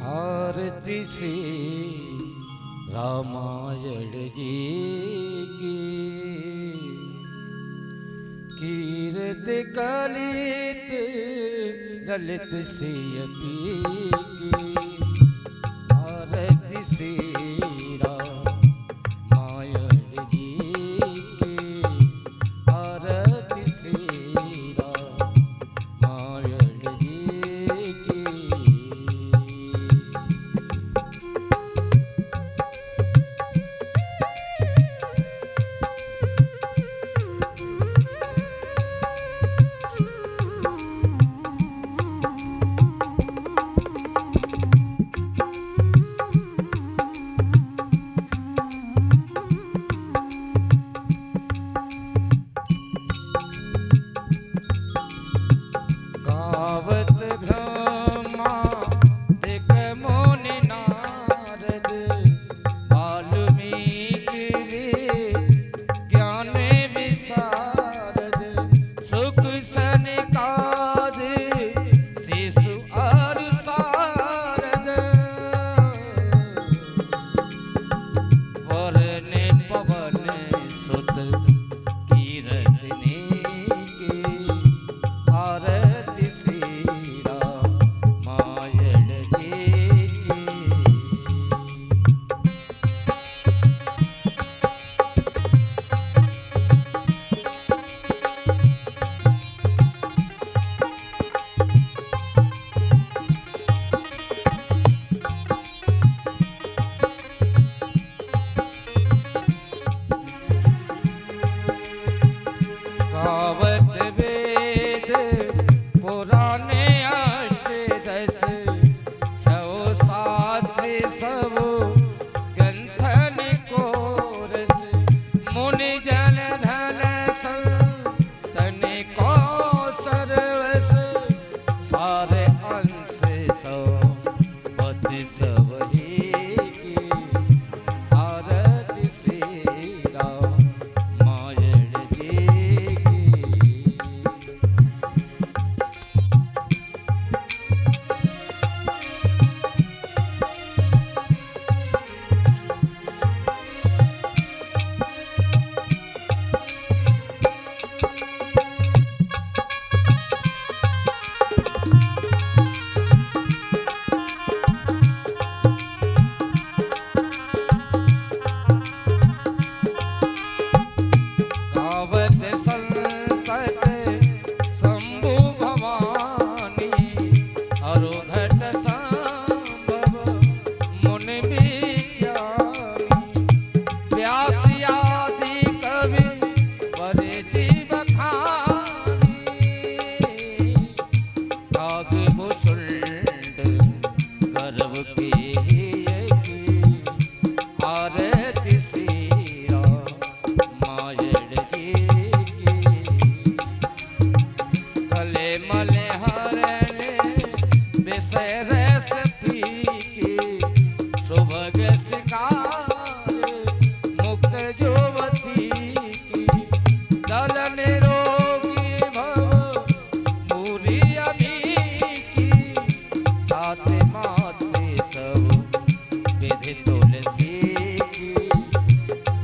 आरती से रामायण जी की कीर्त कलित ललित से की आरती से रामायण जी की आरती से रामायण जी की। गावत ब्रह्मा दिक मुनि नारद वाल्मीकि ज्ञान विशारद सुख सनकाद शिशु और शारद वरन पवन सुत कीरत ने आरती श्री रामायण जी की। गावत वेद पुराने अष्टदश छो सात सब ग्रंथन कोरस मुनि जन धन संतन को सर्वस सारे अंश सौ पद सब ही की आरती श्री रामायण जी की। गावत संकट शंभु भवानी अरुघट संभव मुनि विज्ञानी व्यास आदि कवि वर जीव खानी काग भूषुंड गर्भ की आरती श्री रामायण जी की। कले मले हरण विषय रस पीकी सुभग शिकार मुक्त जुवती की दलन रोगी भव पूरी अभी की ताते माते सब विधि तुलसी की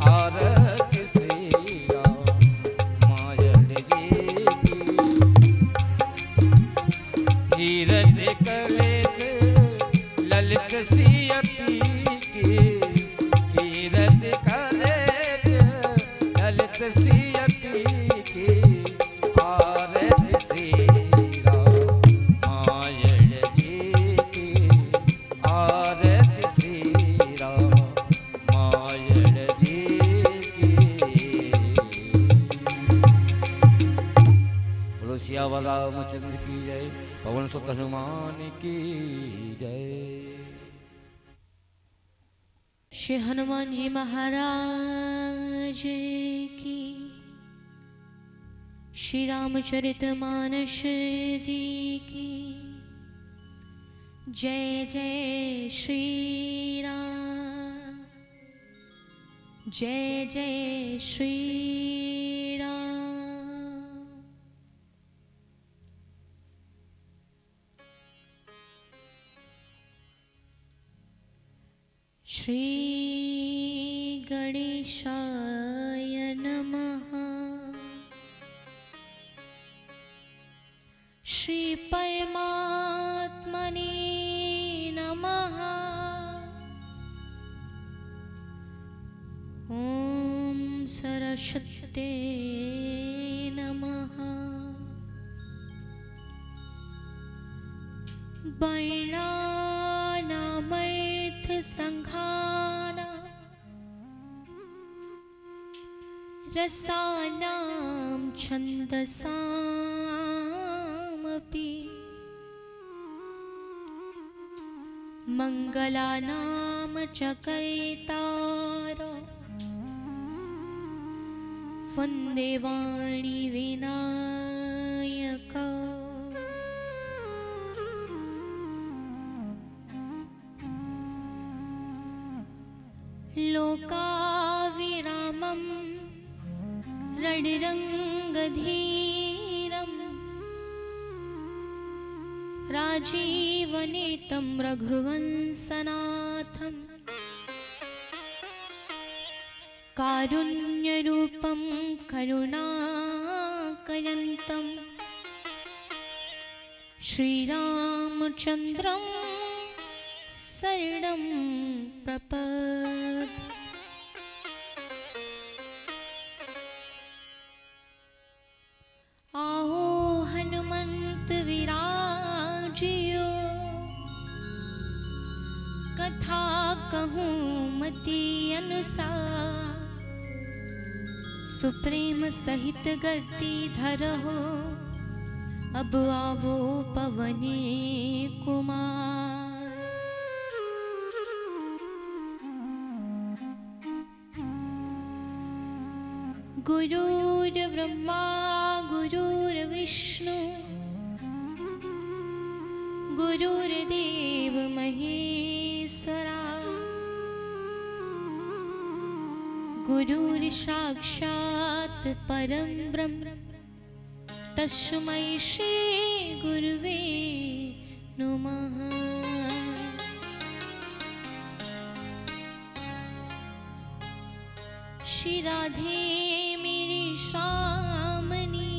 आरती श्री रामायण जी की। कीरत कलित ललित सियपी की कीरत कलित ललित सियपी की आरती श्री रामायण जी की आरती श्री रामायण जी की। बोलो सियावर रामचंद्र की जय, पवन सुत हनुमान की जय। श्री हनुमान जी महाराज की, श्री रामचरितमानस जी की जय जय श्री राम, जय जय श्री राम। श्री गणेशाय नमः। श्री परमात्मने नमः। ओम सरस्वते नमः। वर्णानामैथ संघाना रसानां छन्दसामपि मंगलानां च कर्तारो वन्दे वाणी विनायक। लोकाविरामं रणरङ्गधीरं राजीवनेतं रघुवंशनाथं कारुण्यरूपं करुणाकरन्तं श्रीरामचन्द्रं शरणं प्रपद्ये। आओ हनुमंत विराजियो कथा कहूँ मति अनुसार सुप्रेम सहित गति धरहो अब आवो पवने कुमार। गुरुर्ब्रह्मा गुरुर्विष्णु गुरुर्देव महेश्वरा गुरुर्साक्षात् परं ब्रह्म तस्मै श्री गुरुवे नमः। श्री राधे मेरी स्वामनी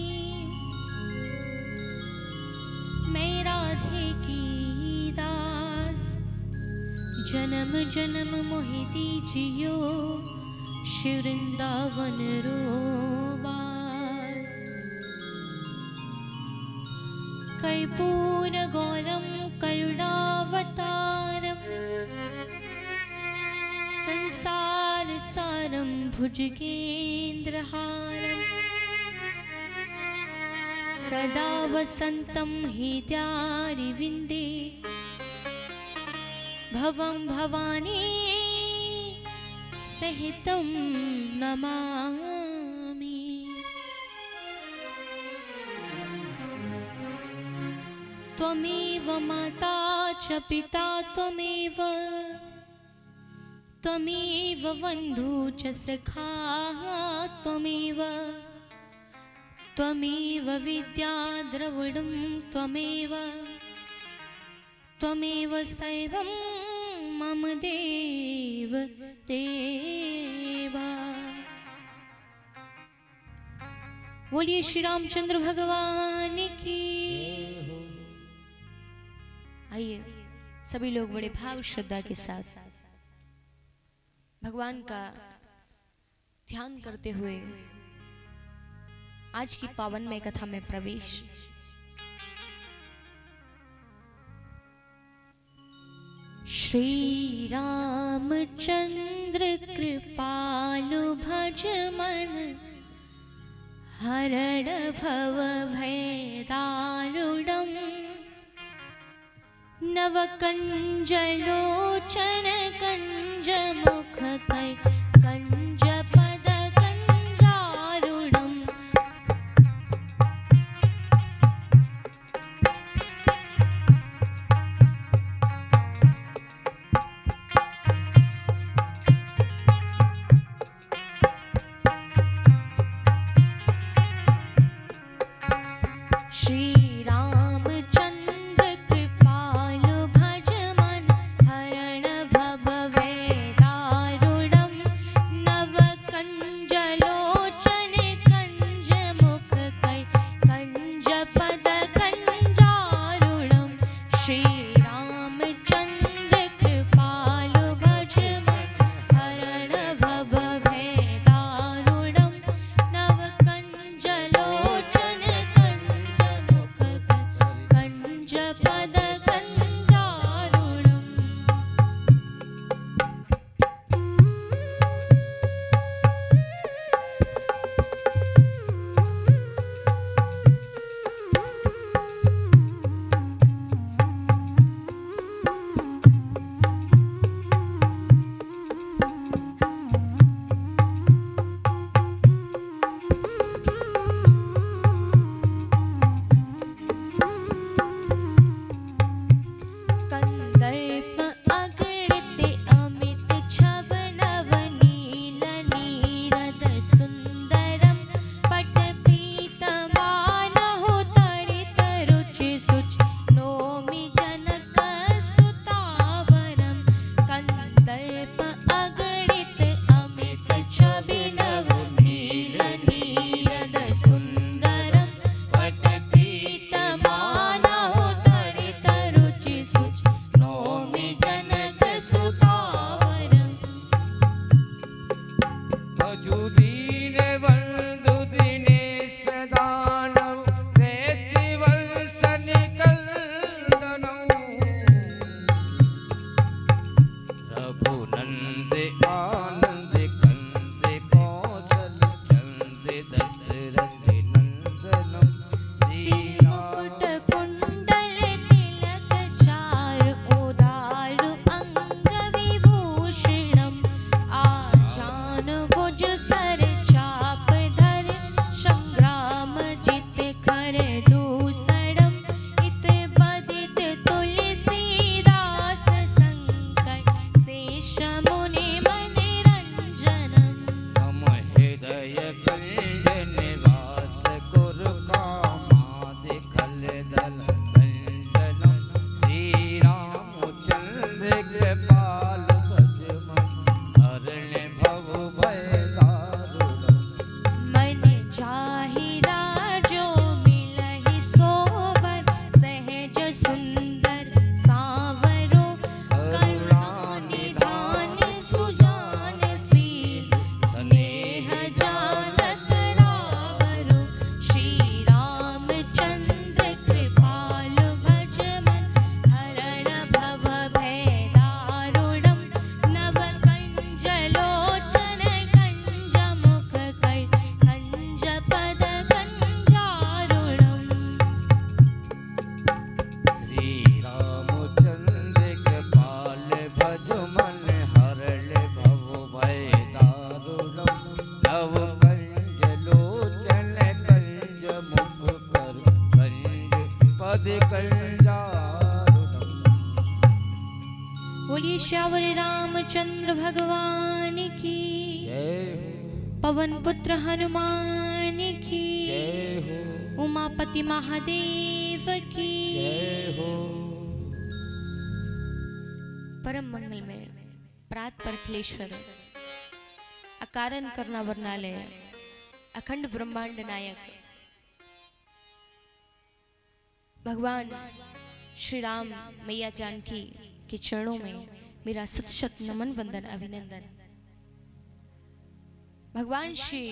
मैं राधे की दास जन्म जन्म मोहि दीजियो श्री वृंदावन रोबास। कर्पूर गौरम करुणावतारम संसार सारं भुजगेन्द्रहारं सदा वसन्तं हृदयारविन्दे भवं भवानी सहितं नमामि। त्वमेव माता च पिता त्वमेव त्वमेव बन्धु च सखा त्वमेव त्वमेव विद्या द्रविणं त्वमेव त्वमेव सर्वं मम देव देवा। बोलिए श्री रामचंद्र भगवान की। आइए सभी लोग बड़े भाव श्रद्धा के साथ भगवान का ध्यान करते हुए आज की पावनमय कथा में प्रवेश। श्री रामचंद्र कृपालु भज मन हरण भव भय दारुणम नवकंज लोचन कंज मुख कै कंज पद कंजारुणम। श्री रामचंद्र कृपालु भज मन कृपाल भज मन हरणे भव भय दारुणम। मन चाहिरा जो मिलहि सोबर सहज सुंदर सावरो करुणा निधान सुजान शील स्नेह जानत रावरो। श्री रामचंद्र कृपाल भज मन हरण भव भय दारुणम। नव कंज लोचन कंज मुख कर कंज पद कंजारुणम। श्री रामचंद्र कृपाल भज मन हरल भव भय दारुणम। नव कंज लोचन कंज मुख कर कंज पद कंजारुणम। बोलिए श्यावर रामचंद्र भगवान की, जय हो पवन पुत्र हनुमान की, जय हो उमापति महादेव की। जय हो। परम मंगल में प्रात परखलेश्वर अकारण करना वर्णालय अखंड ब्रह्मांड नायक भगवान श्री राम मैया जानकी के चरणों में मेरा सत शत नमन वंदन अभिनंदन। भगवान श्री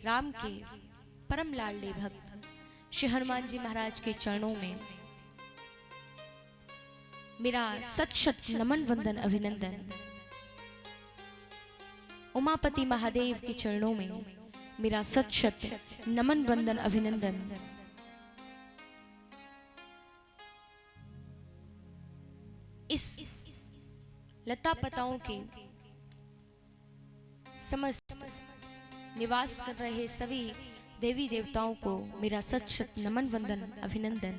राम के परम लाडले भक्त श्री हनुमान जी महाराज के चरणों में मेरा सत शत नमन वंदन अभिनंदन। उमापति महादेव के चरणों में मेरा सत शत नमन वंदन अभिनंदन। इस लता पताओं के समस्त निवास कर रहे सभी देवी देवताओं को मेरा सत शत नमन वंदन अभिनंदन।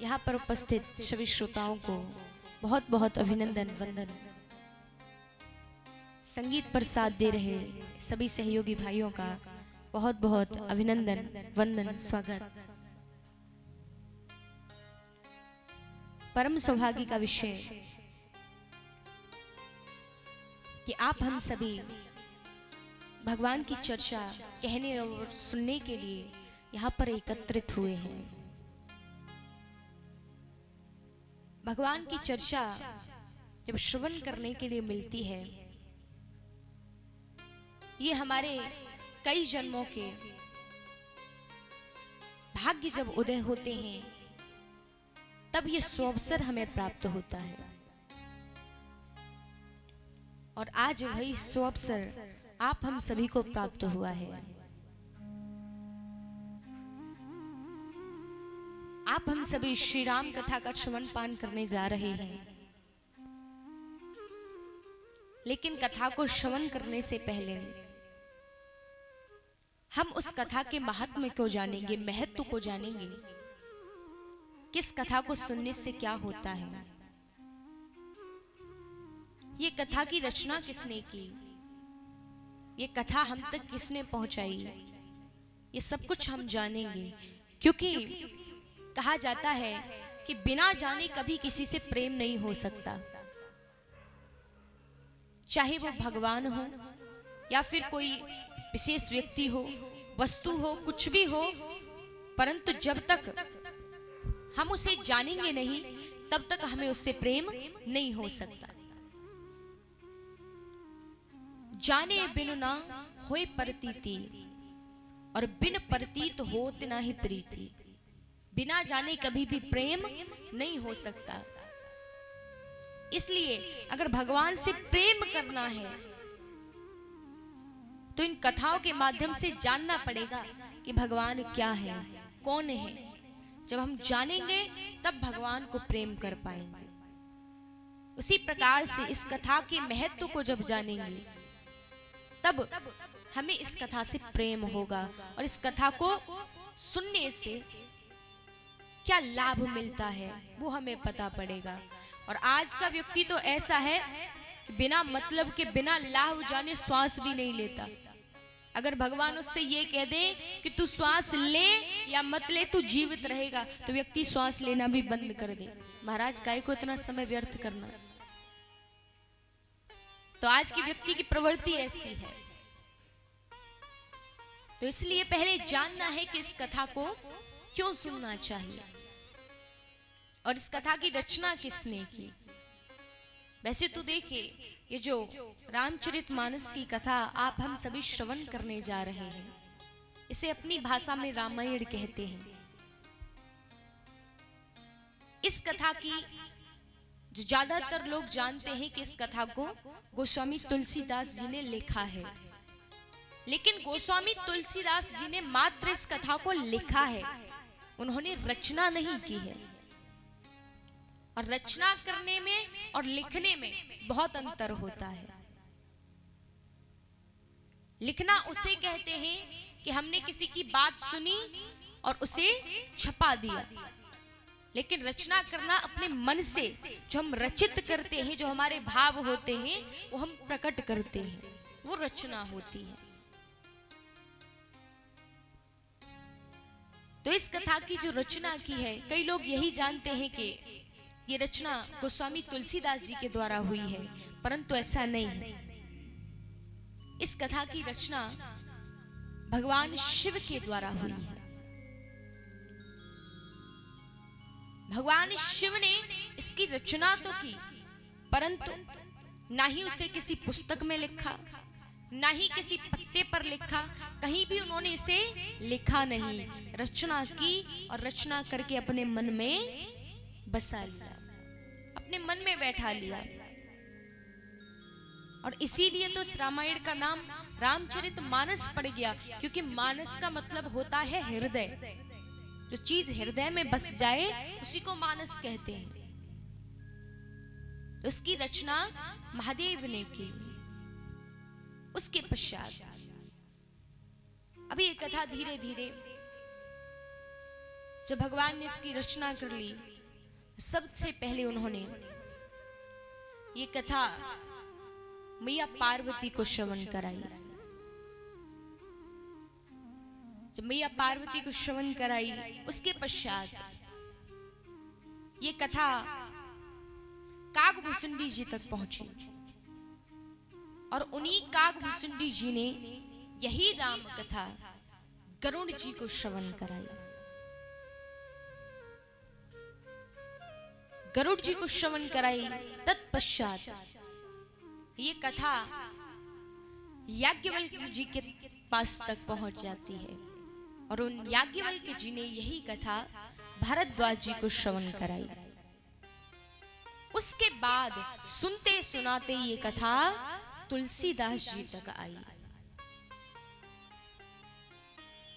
यहाँ पर उपस्थित सभी श्रोताओं को बहुत बहुत अभिनंदन वंदन। संगीत पर साथ दे रहे सभी सहयोगी भाइयों का बहुत बहुत अभिनंदन वंदन स्वागत। परम सौभाग्य का विषय कि आप हम सभी भगवान की चर्चा कहने और सुनने के लिए यहाँ पर एकत्रित हुए हैं। भगवान की चर्चा जब श्रवण करने के लिए मिलती है, ये हमारे कई जन्मों के भाग्य जब उदय होते हैं तब ये सुअवसर हमें प्राप्त होता है। और आज वही सुअवसर आप हम सभी को प्राप्त हुआ है। आप हम सभी श्री राम कथा का श्रवण पान करने जा रहे हैं, लेकिन कथा को श्रवण करने से पहले हम उस कथा के महात्म्य को जानेंगे, महत्व को जानेंगे। किस कथा को सुनने से क्या होता है, ये कथा की रचना किसने की, ये कथा हम तक किसने पहुंचाई, ये सब कुछ हम जानेंगे। क्योंकि कहा जाता है कि बिना जाने कभी किसी से प्रेम नहीं हो सकता, चाहे वो भगवान हो या फिर कोई विशेष व्यक्ति हो, वस्तु हो, कुछ भी हो, परंतु जब तक हम उसे जानेंगे नहीं तब तक हमें उससे प्रेम नहीं हो सकता। जाने बिनु ना होए प्रतीति और बिन प्रतीत होत ना ही प्रीति। बिना जाने कभी भी प्रेम नहीं हो सकता। इसलिए अगर भगवान से प्रेम करना है तो इन कथाओं के माध्यम से जानना पड़ेगा कि भगवान क्या है, कौन है। जब हम जानेंगे तब भगवान को प्रेम कर पाएंगे। उसी प्रकार से इस कथा के महत्व को जब जानेंगे तब हमें इस कथा से प्रेम होगा और इस कथा को सुनने से क्या लाभ मिलता है वो हमें पता पड़ेगा। और आज का व्यक्ति तो ऐसा है कि बिना मतलब के, बिना लाभ जाने श्वास भी नहीं लेता। अगर भगवान उससे ये कह दे कि तू श्वास ले या मत ले, तू जीवित रहेगा, तो व्यक्ति श्वास लेना भी बंद कर दे। महाराज काहे को इतना समय व्यर्थ करना। तो आज की व्यक्ति की प्रवृत्ति ऐसी है। तो इसलिए पहले जानना है कि इस कथा को क्यों सुनना चाहिए और इस कथा की रचना किसने की। वैसे तो देखिए, ये जो रामचरितमानस की कथा आप हम सभी श्रवण करने जा रहे हैं, इसे अपनी भाषा में रामायण कहते हैं। इस कथा की जो ज्यादातर लोग जानते हैं कि इस कथा को गोस्वामी तुलसीदास जी ने लिखा है, लेकिन गोस्वामी तुलसीदास जी ने मात्र इस कथा को लिखा है, उन्होंने रचना नहीं की है। और रचना करने में और लिखने में बहुत अंतर होता है। लिखना उसे कहते हैं कि हमने किसी की बात सुनी और उसे छपा दिया, लेकिन रचना करना अपने मन से जो हम रचित करते हैं, जो हमारे भाव होते हैं वो हम प्रकट करते हैं, वो रचना होती है। तो इस कथा की जो रचना की है, कई लोग यही जानते हैं कि ये रचना गोस्वामी तुलसीदास जी के द्वारा हुई है, परंतु ऐसा नहीं है। इस कथा की रचना भगवान शिव के द्वारा हुई है। भगवान शिव ने इसकी रचना तो की, परंतु ना ही उसे किसी पुस्तक में लिखा, ना ही किसी पत्ते पर लिखा, कहीं भी उन्होंने इसे लिखा नहीं। रचना की और रचना करके अपने मन में बसा लिया, अपने मन में बैठा लिया। और इसीलिए तो इस रामायण का नाम रामचरितमानस पड़ गया, क्योंकि मानस का मतलब होता है हृदय। जो चीज हृदय में बस जाए उसी को मानस कहते हैं। तो उसकी रचना महादेव ने की। उसके पश्चात अभी ये कथा धीरे धीरे जब भगवान ने इसकी रचना कर ली, सबसे पहले उन्होंने ये कथा मैया पार्वती को श्रवण कराई। जब मैया पार्वती को श्रवण कराई, उसके पश्चात ये कथा काकभूषुंडी जी तक पहुंची और उन्हीं काकभूषुंडी जी ने यही राम कथा गरुड़ जी को श्रवण कराई। गरुड़ जी को श्रवण कराई। तत्पश्चात ये कथा याज्ञवल्क्य जी के पास तक पहुंच जाती है और उन याज्ञवल्क्य जी ने यही कथा भारद्वाज जी को श्रवण कराई। उसके बाद सुनते सुनाते ये कथा तुलसीदास जी तक आई।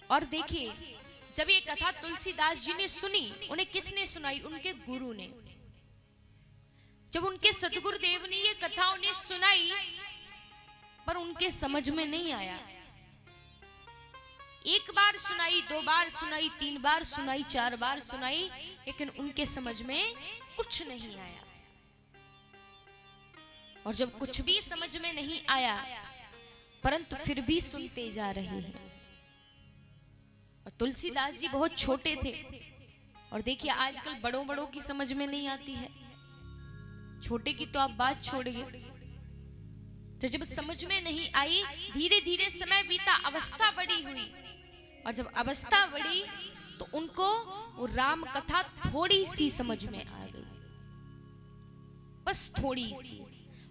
और देखिए, जब ये कथा तुलसीदास जी ने सुनी, उन्हें किसने सुनाई? उनके गुरु ने। जब उनके सतगुरुदेव ने ये कथा उन्हें सुनाई, पर उनके समझ में नहीं आया। एक बार सुनाई, दो बार सुनाई, तीन बार सुनाई, चार बार सुनाई, लेकिन उनके समझ में कुछ नहीं आया। और जब कुछ भी समझ में नहीं आया, परंतु फिर भी सुनते जा रहे हैं। और तुलसीदास जी बहुत छोटे थे। और देखिए, आजकल बड़ों बड़ों की समझ में नहीं आती है, छोटे की तो आप बात छोड़िए। तो जब समझ में नहीं आई, धीरे धीरे समय बीता, अवस्था बड़ी हुई। और जब अवस्था बढ़ी तो उनको वो राम कथा थोड़ी सी समझ में आ गई, बस थोड़ी सी।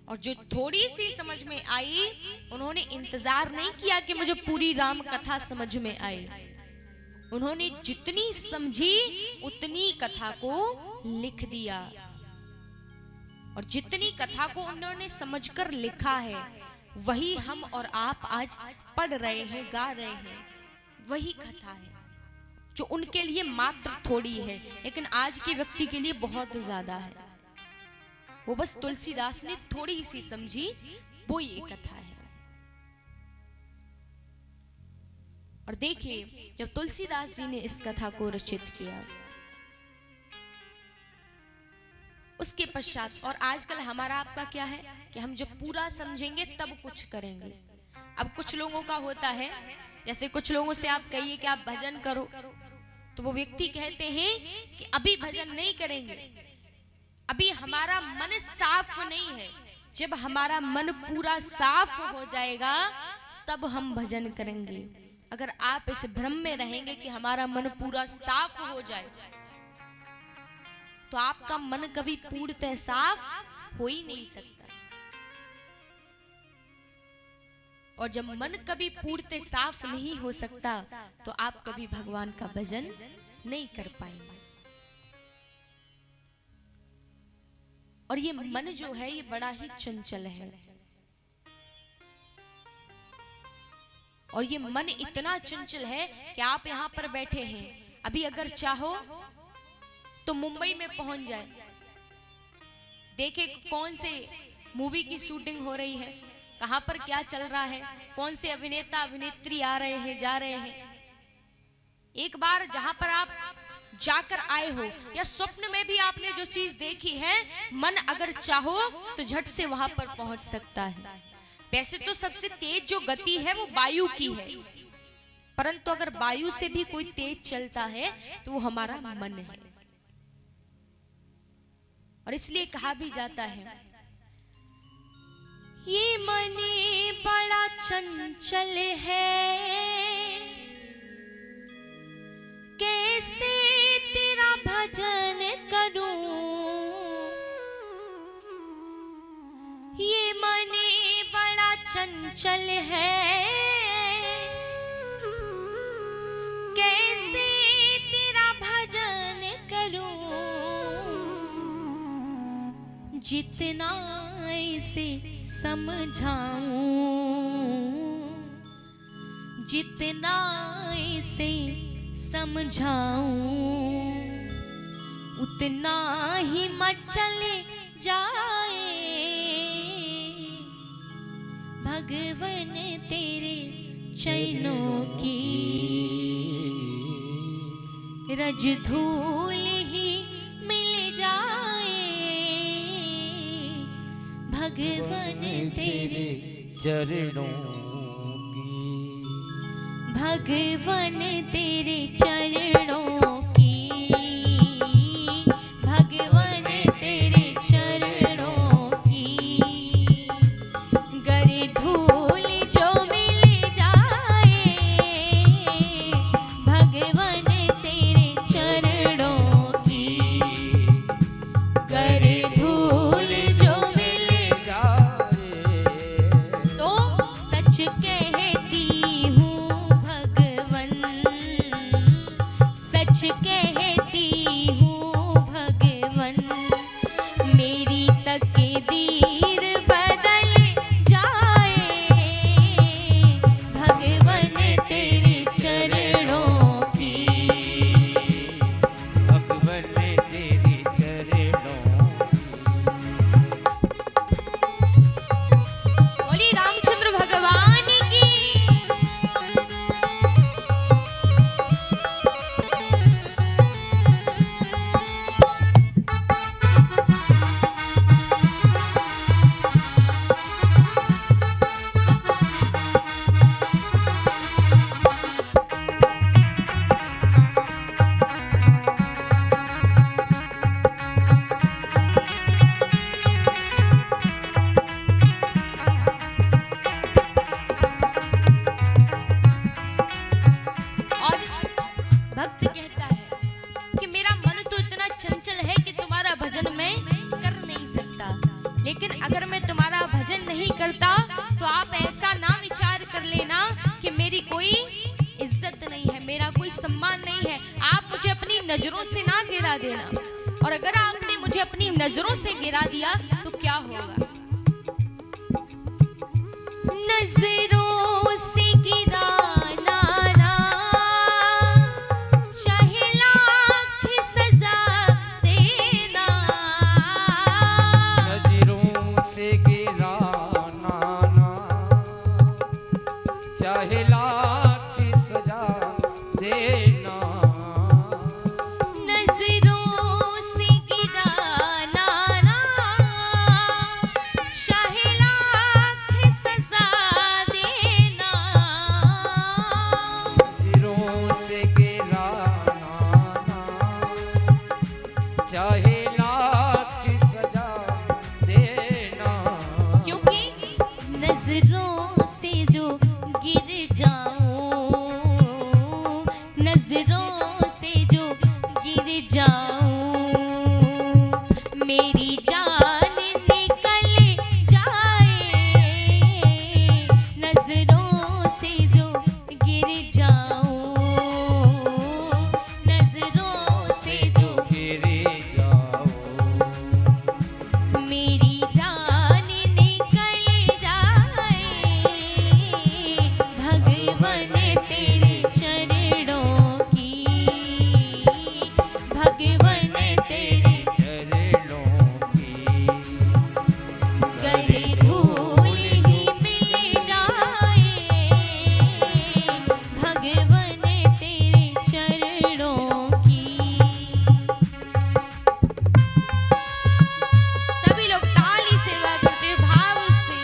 और जो थोड़ी सी समझ में आई, उन्होंने इंतजार नहीं किया कि मुझे पूरी राम कथा समझ में आए। उन्होंने जितनी समझी उतनी कथा को लिख दिया। और जितनी कथा को उन्होंने समझकर लिखा है, वही हम और आप आज पढ़ रहे हैं, गा रहे हैं। वही कथा है जो उनके लिए मात्र थोड़ी है, लेकिन आज के व्यक्ति के लिए बहुत ज्यादा है। वो बस तुलसीदास ने थोड़ी सी समझी, वो ये कथा है। और देखिए, जब तुलसीदास जी ने इस कथा को रचित किया, उसके पश्चात, और आजकल हमारा आपका क्या है कि हम जब पूरा समझेंगे तब कुछ करेंगे। अब कुछ लोगों का होता है, जैसे कुछ लोगों से आप कहिए कि आप भजन करो, तो वो व्यक्ति कहते हैं कि अभी भजन नहीं करेंगे, अभी हमारा मन साफ नहीं है। जब हमारा मन पूरा साफ हो जाएगा तब हम भजन करेंगे। अगर आप इस भ्रम में रहेंगे कि हमारा मन पूरा साफ हो जाए, तो आपका मन कभी पूर्णतः साफ हो ही नहीं सकता। और जब मन कभी पूर्णतः साफ नहीं हो सकता तो आप कभी भगवान का भजन नहीं कर पाएंगे। और ये मन जो है ये बड़ा ही चंचल है, और ये मन इतना चंचल है कि आप यहाँ पर बैठे हैं, अभी अगर चाहो तो मुंबई में पहुंच जाए, देखे कौन से मूवी की शूटिंग हो रही है, कहां पर क्या चल रहा है, कौन से अभिनेता अभिनेत्री आ रहे हैं जा रहे हैं। एक बार जहां पर आप जाकर आए हो या स्वप्न में भी आपने जो चीज देखी है, मन अगर चाहो तो झट से वहां पर पहुंच सकता है। वैसे तो सबसे तेज जो गति है वो वायु की है, परंतु अगर वायु से भी कोई तेज चलता है तो वो हमारा मन है। और इसलिए कहा भी जाता है ये मन बड़ा चंचल है, कैसे तेरा भजन करूं। ये मन बड़ा चंचल है, कैसे तेरा भजन करूं। जितना इसे समझाऊं, जितना इसे समझाऊं, उतना ही मचल जाए भगवन तेरे चरणों की। रज धूल ही मिल जाए भगवन तेरे चरणों की, भगवन तेरे चरणों की, भगवन तेरे चरणों की। गर धूल जो मिल जाए भगवन तेरे चरणों की, गर धूल जो मिल जाए तो सच कहती हूँ भगवन, सच कहती हूँ भगवन। मेरी तकदीर बदल जाए भगवन तेरे चरणों की, भगवन तेरी चरणों बोली रामचंद्र भगवान की। और भक्त कहता है कि मेरा मन तो इतना चंचल है कि तुम्हारा भजन मैं कर नहीं सकता, लेकिन अगर मैं तुम्हारा भजन नहीं करता तो आप ऐसा ना विचार कर लेना कि मेरी कोई इज्जत नहीं है, मेरा कोई सम्मान नहीं है। आप मुझे अपनी नजरों से ना गिरा देना, और अगर आपने मुझे अपनी नजरों से गिरा दिया तो क्या होगा। नजरों से गिराना ना, चाहे लाख सजा देना। नजरों से गिराना ना, चाहे लाख सजा देना। नजरों से गिराना ना, चाहे लाख सजा जान निकल जाए, नजरों से जो गिर जाऊं, नजरों से जो गिर जाओ, मेरी जान निकल जाए, भगवन तेरे चरणों की, भगवन तेरे चरणों की गर धूल ही मिल जाए, भगवन तेरे चरणों की। सभी लोग ताली सेवा करते हुए भाव से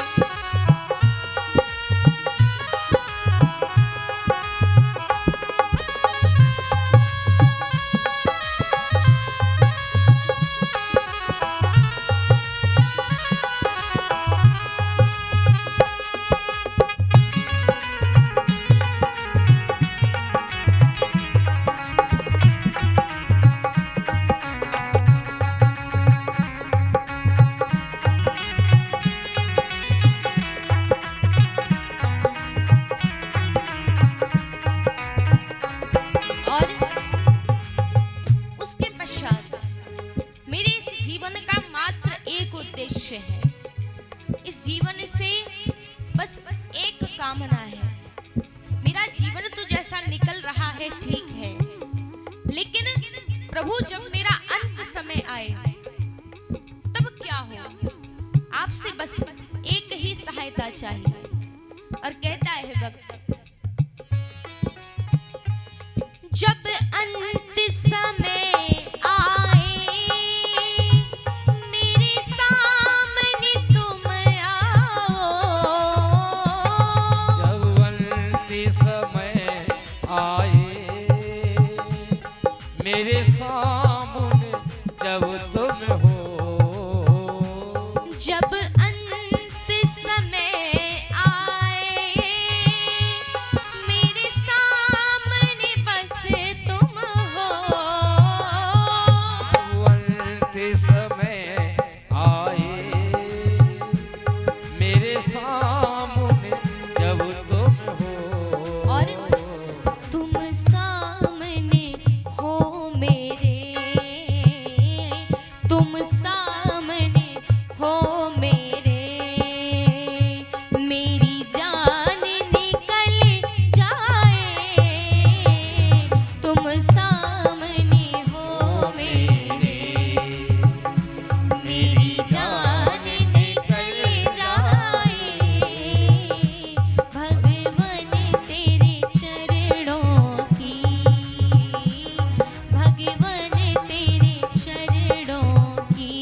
और उसके पश्चात मेरे इस जीवन का मात्र एक उद्देश्य है। इस जीवन से बस एक कामना है। मेरा जीवन तो जैसा निकल रहा है ठीक है, लेकिन प्रभु जब मेरा अंत समय आए तब क्या हो, आपसे बस एक ही सहायता चाहिए। और कहता है वक्त, जब अंत समय आए, मेरे सामने तुम आओ, जब अंतिम समय आए, मेरे सामने जब तुम हो, जब अंत समय आए, मेरे सामने बस तुम हो, अंतिम समय आए, मेरे सामने जब तुम हो, और तुम सामने हो मेरे, तुम सामने हो मेरे, मेरी जान निकल जाए, तुम सामने हो मेरे, मेरी जान निकल जाए, भगवन तेरे चरणों की, भगवन तेरे चरणों की,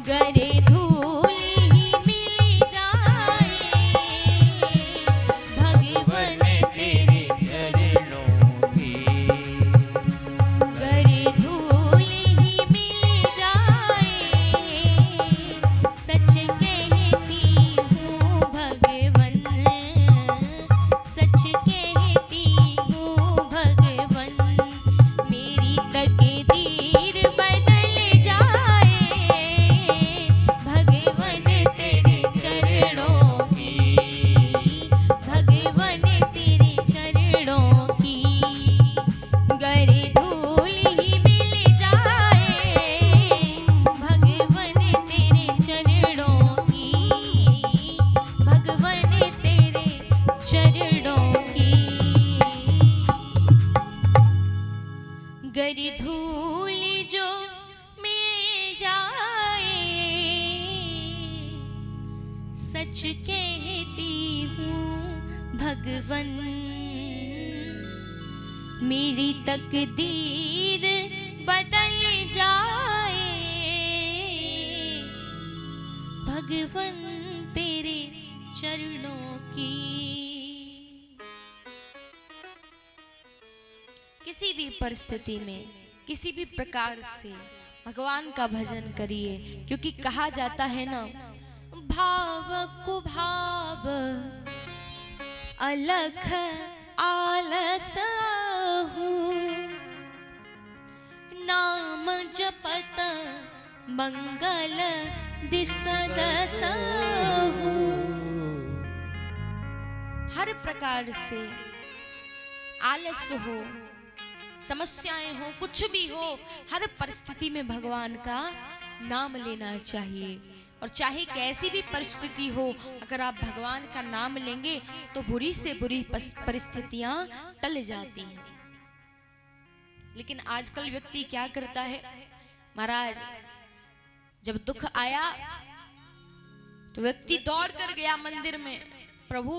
गर धूल ही मिल जाए, भगवन तेरे चरणों की गर धूल ही मिल जाए, सच कहती हूँ भगवन, सच कहती हूँ भगवन, मेरी तकदीर बदल जाए, भगवन तेरे चरणों की, भगवन तेरे चरणों की, गर धूल ही मिल जाए, भगवन तेरे चरणों की, भगवन तेरे चरणों की, गर धूल जो मिल जाए, सच कहती हूँ भगवन, मेरी तकदीर बदल जाए, भगवन तेरे चरणों की। किसी भी परिस्थिति में, किसी भी प्रकार से भगवान का भजन करिए, क्योंकि कहा जाता है ना, भाव को भाव अलख आलस हूँ, नाम जपत मंगल दिसद साहू। हर प्रकार से आलस्य हो, समस्याएं हो, कुछ भी हो, हर परिस्थिति में भगवान का नाम लेना चाहिए। और चाहे कैसी भी परिस्थिति हो, अगर आप भगवान का नाम लेंगे तो बुरी से बुरी परिस्थितियां टल जाती हैं। लेकिन आजकल व्यक्ति क्या करता है महाराज, जब दुख आया तो व्यक्ति दौड़ कर गया मंदिर में, प्रभु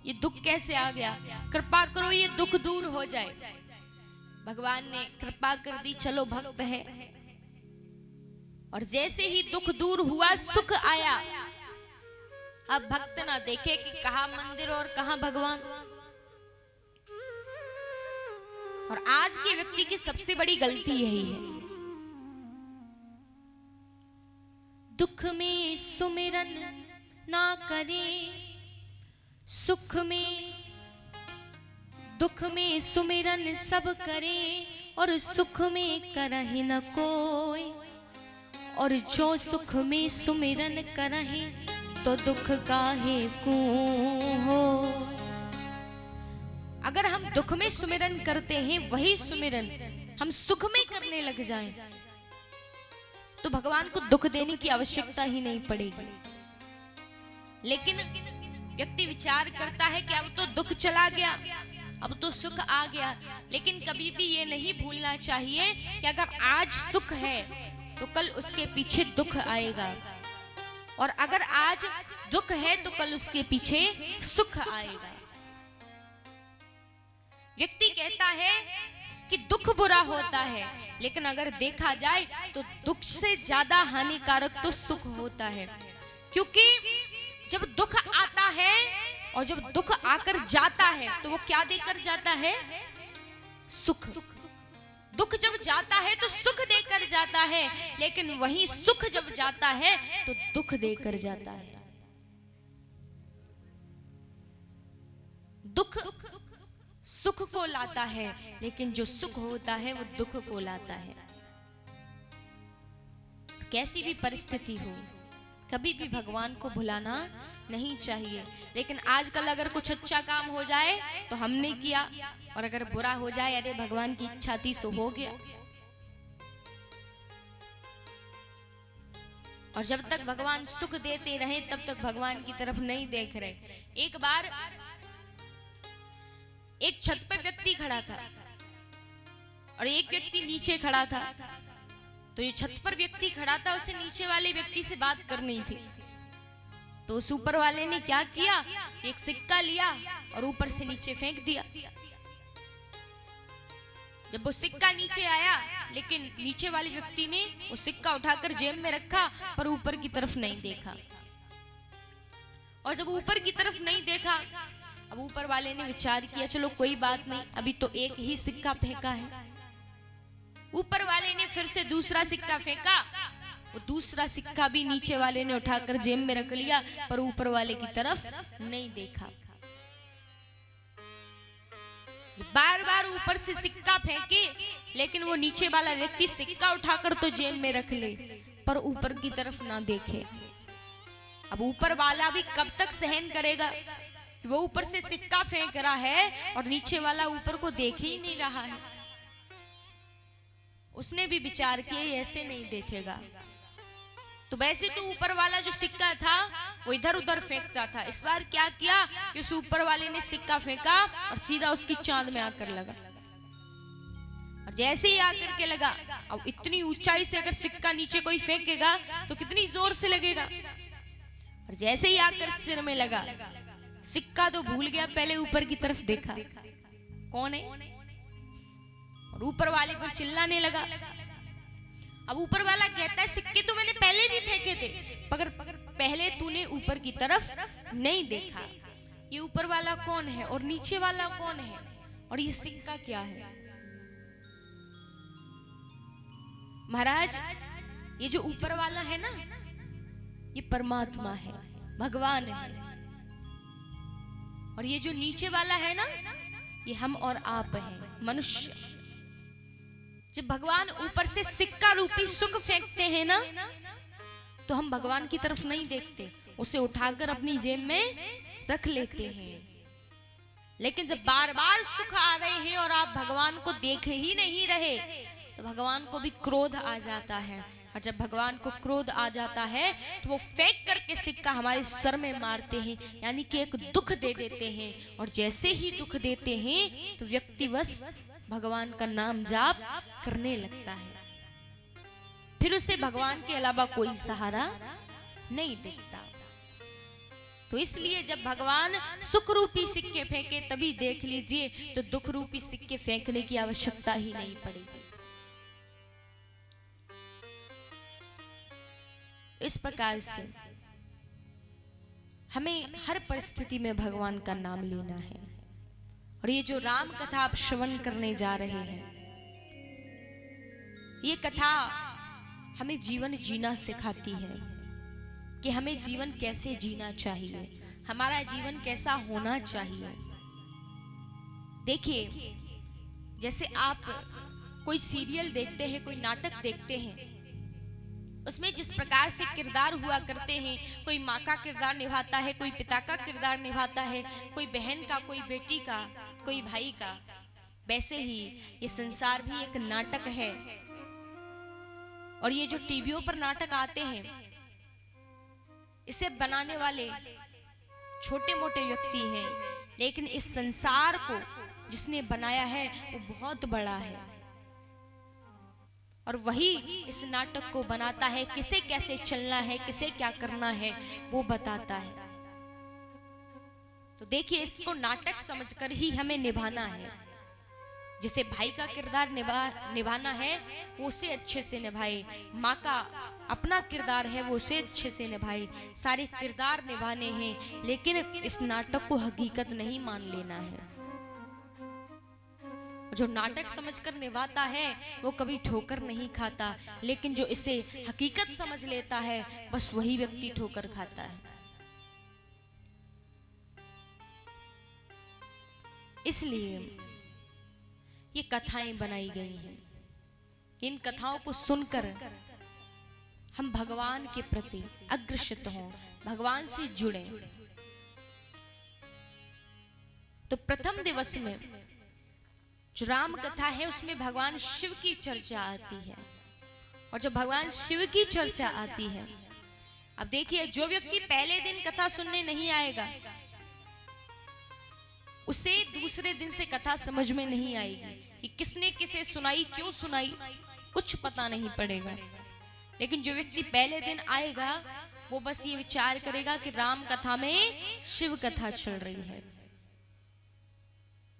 ये दुख कैसे आ गया, कृपा करो ये दुख दूर हो जाए। भगवान ने कृपा कर दी, चलो भक्त है। और जैसे ही दुख दूर हुआ, सुख आया। अब भक्त ना देखे कि कहां मंदिर और कहां भगवान। और आज के व्यक्ति की सबसे बड़ी गलती यही है, दुख में सुमिरन ना करे, सुख में दुख में सुमिरन सब करे, और सुख में करहि न कोई। और जो सुख में सुमिरन करहि, तो दुख काहे को हो। अगर हम दुख में सुमिरन करते हैं, वही सुमिरन हम सुख में करने लग जाएं, तो भगवान को दुख देने की आवश्यकता ही नहीं पड़ेगी। लेकिन व्यक्ति विचार करता है कि अब तो दुख चला गया, अब तो सुख आ गया। लेकिन कभी भी ये नहीं भूलना चाहिए कि अगर आज सुख है तो कल उसके पीछे दुख आएगा, और अगर आज दुख है तो कल उसके पीछे सुख आएगा। व्यक्ति कहता है कि दुख बुरा होता है, लेकिन अगर देखा जाए तो दुख से ज्यादा हानिकारक तो सुख होता है। क्योंकि जब दुख आता है और जब दुख आकर जाता है तो वो क्या देकर जाता है, सुख। दुख जब जाता है तो सुख देकर जाता है, लेकिन वही सुख जब जाता है तो दुख देकर जाता है। दुख सुख को लाता है, लेकिन जो सुख होता है वो दुख को लाता है। कैसी भी परिस्थिति हो, कभी भी भगवान को भुलाना नहीं चाहिए। लेकिन आजकल अगर कुछ अच्छा काम हो जाए तो हमने किया, और अगर बुरा हो जाए, अरे भगवान की इच्छा थी सो हो गया। और जब तक भगवान सुख देते रहे तब तक भगवान की तरफ नहीं देख रहे। एक बार एक छत पर व्यक्ति खड़ा था और एक व्यक्ति नीचे खड़ा था। तो ये छत पर व्यक्ति खड़ा था, उसे नीचे वाले व्यक्ति से बात करनी थी। तो उस ऊपर वाले ने क्या किया, एक सिक्का लिया और ऊपर से नीचे फेंक दिया। जब वो सिक्का नीचे आया, लेकिन नीचे वाले व्यक्ति ने वो सिक्का उठाकर जेब में रखा, पर ऊपर की तरफ नहीं देखा। और जब ऊपर की तरफ नहीं देखा, अब ऊपर वाले ने विचार किया, चलो कोई बात नहीं, अभी तो एक ही सिक्का फेंका है। ऊपर वाले ने फिर से दूसरा सिक्का फेंका, वो दूसरा सिक्का भी नीचे वाले ने उठाकर जेब में रख लिया, पर ऊपर वाले की तरफ नहीं देखा। बार बार ऊपर से सिक्का फेंके, लेकिन वो नीचे वाला व्यक्ति सिक्का उठाकर तो जेब में रख ले, पर ऊपर की तरफ ना देखे। अब ऊपर वाला भी कब तक सहन करेगा कि वो ऊपर से सिक्का फेंक रहा है और नीचे वाला ऊपर को देख ही नहीं रहा है। उसने भी विचार किया ऐसे नहीं देखेगा, तो वैसे तो ऊपर वाला जो सिक्का था वो इधर उधर फेंकता था। इस बार क्या किया कि उस ऊपर वाले ने सिक्का फेंका और सीधा उसकी चांद में आकर लगा। और जैसे ही आकर के लगा, अब इतनी ऊंचाई से अगर सिक्का नीचे कोई फेंकेगा तो कितनी जोर से लगेगा। और जैसे ही आकर सिर में लगा, सिक्का तो भूल गया, पहले ऊपर की तरफ देखा कौन है, और ऊपर वाले पर चिल्लाने लगा। अब ऊपर वाला कहता है सिक्के तो मैंने पहले भी फेंके थे, मगर पहले तूने ऊपर की तरफ नहीं देखा। ये ऊपर वाला कौन है और नीचे वाला कौन है, और ये सिक्का क्या है? महाराज, ये जो ऊपर वाला है ना, ये परमात्मा है, भगवान है। और ये जो नीचे वाला है ना, ये हम और आप हैं, मनुष्य। जब भगवान ऊपर से सिक्का रूपी सुख फेंकते हैं ना, तो हम भगवान की तरफ नहीं देखते, उसे उठाकर अपनी जेब में रख लेते हैं। लेकिन जब बार बार सुख आ रहे हैं और आप भगवान को देख ही नहीं रहे, तो भगवान को भी क्रोध आ जाता है। और जब भगवान को क्रोध आ जाता है तो वो फेंक करके सिक्का हमारे सर में मारते हैं, यानी कि एक दुख दे देते हैं। और जैसे ही दुख देते हैं तो व्यक्ति बस भगवान का नाम जाप करने लगता है, फिर उसे भगवान के अलावा कोई सहारा नहीं दिखता। तो इसलिए जब भगवान सुख रूपी सिक्के फेंके तभी देख लीजिए, तो दुख रूपी सिक्के फेंकने की आवश्यकता ही नहीं पड़ेगी। इस प्रकार से हमें हर परिस्थिति में भगवान का नाम लेना है। और ये जो राम कथा आप श्रवण करने जा रहे हैं, ये कथा हमें जीवन जीना सिखाती है कि हमें जीवन कैसे जीना चाहिए, हमारा जीवन कैसा होना चाहिए। देखिए, जैसे आप कोई सीरियल देखते हैं, कोई नाटक देखते हैं, उसमें जिस प्रकार से किरदार हुआ करते हैं, कोई माँ का किरदार निभाता है, कोई पिता का किरदार निभाता है, कोई बहन का, कोई बेटी का, कोई भाई का, वैसे ही ये संसार भी एक नाटक है। और ये जो टीवियों पर नाटक आते हैं, इसे बनाने वाले छोटे मोटे व्यक्ति हैं, लेकिन इस संसार को जिसने बनाया है वो बहुत बड़ा है। और वही इस नाटक को बनाता है, किसे कैसे चलना है, किसे क्या करना है वो बताता है। तो देखिए, इसको नाटक समझकर ही हमें निभाना है। जिसे भाई का किरदार निभाना है वो उसे अच्छे से निभाए, माँ का अपना किरदार है वो उसे अच्छे से निभाए। सारे किरदार निभाने हैं, लेकिन इस नाटक को हकीकत नहीं मान लेना है। जो नाटक समझकर निभाता है वो कभी ठोकर नहीं खाता, लेकिन जो इसे हकीकत समझ लेता है बस वही व्यक्ति ठोकर खाता है। इसलिए ये कथाएं बनाई गई हैं। इन कथाओं को सुनकर हम भगवान के प्रति अग्रसित हों, भगवान से जुड़ें। तो प्रथम दिवस में जो राम कथा है उसमें भगवान शिव की चर्चा आती है। और जब भगवान शिव की चर्चा आती है, अब देखिए, जो व्यक्ति पहले दिन कथा सुनने नहीं आएगा उसे दूसरे दिन से कथा समझ में नहीं आएगी कि किसने किसे सुनाई, क्यों सुनाई, कुछ पता नहीं पड़ेगा। लेकिन जो व्यक्ति पहले दिन आएगा वो बस ये विचार करेगा कि राम कथा में शिव कथा चल रही है,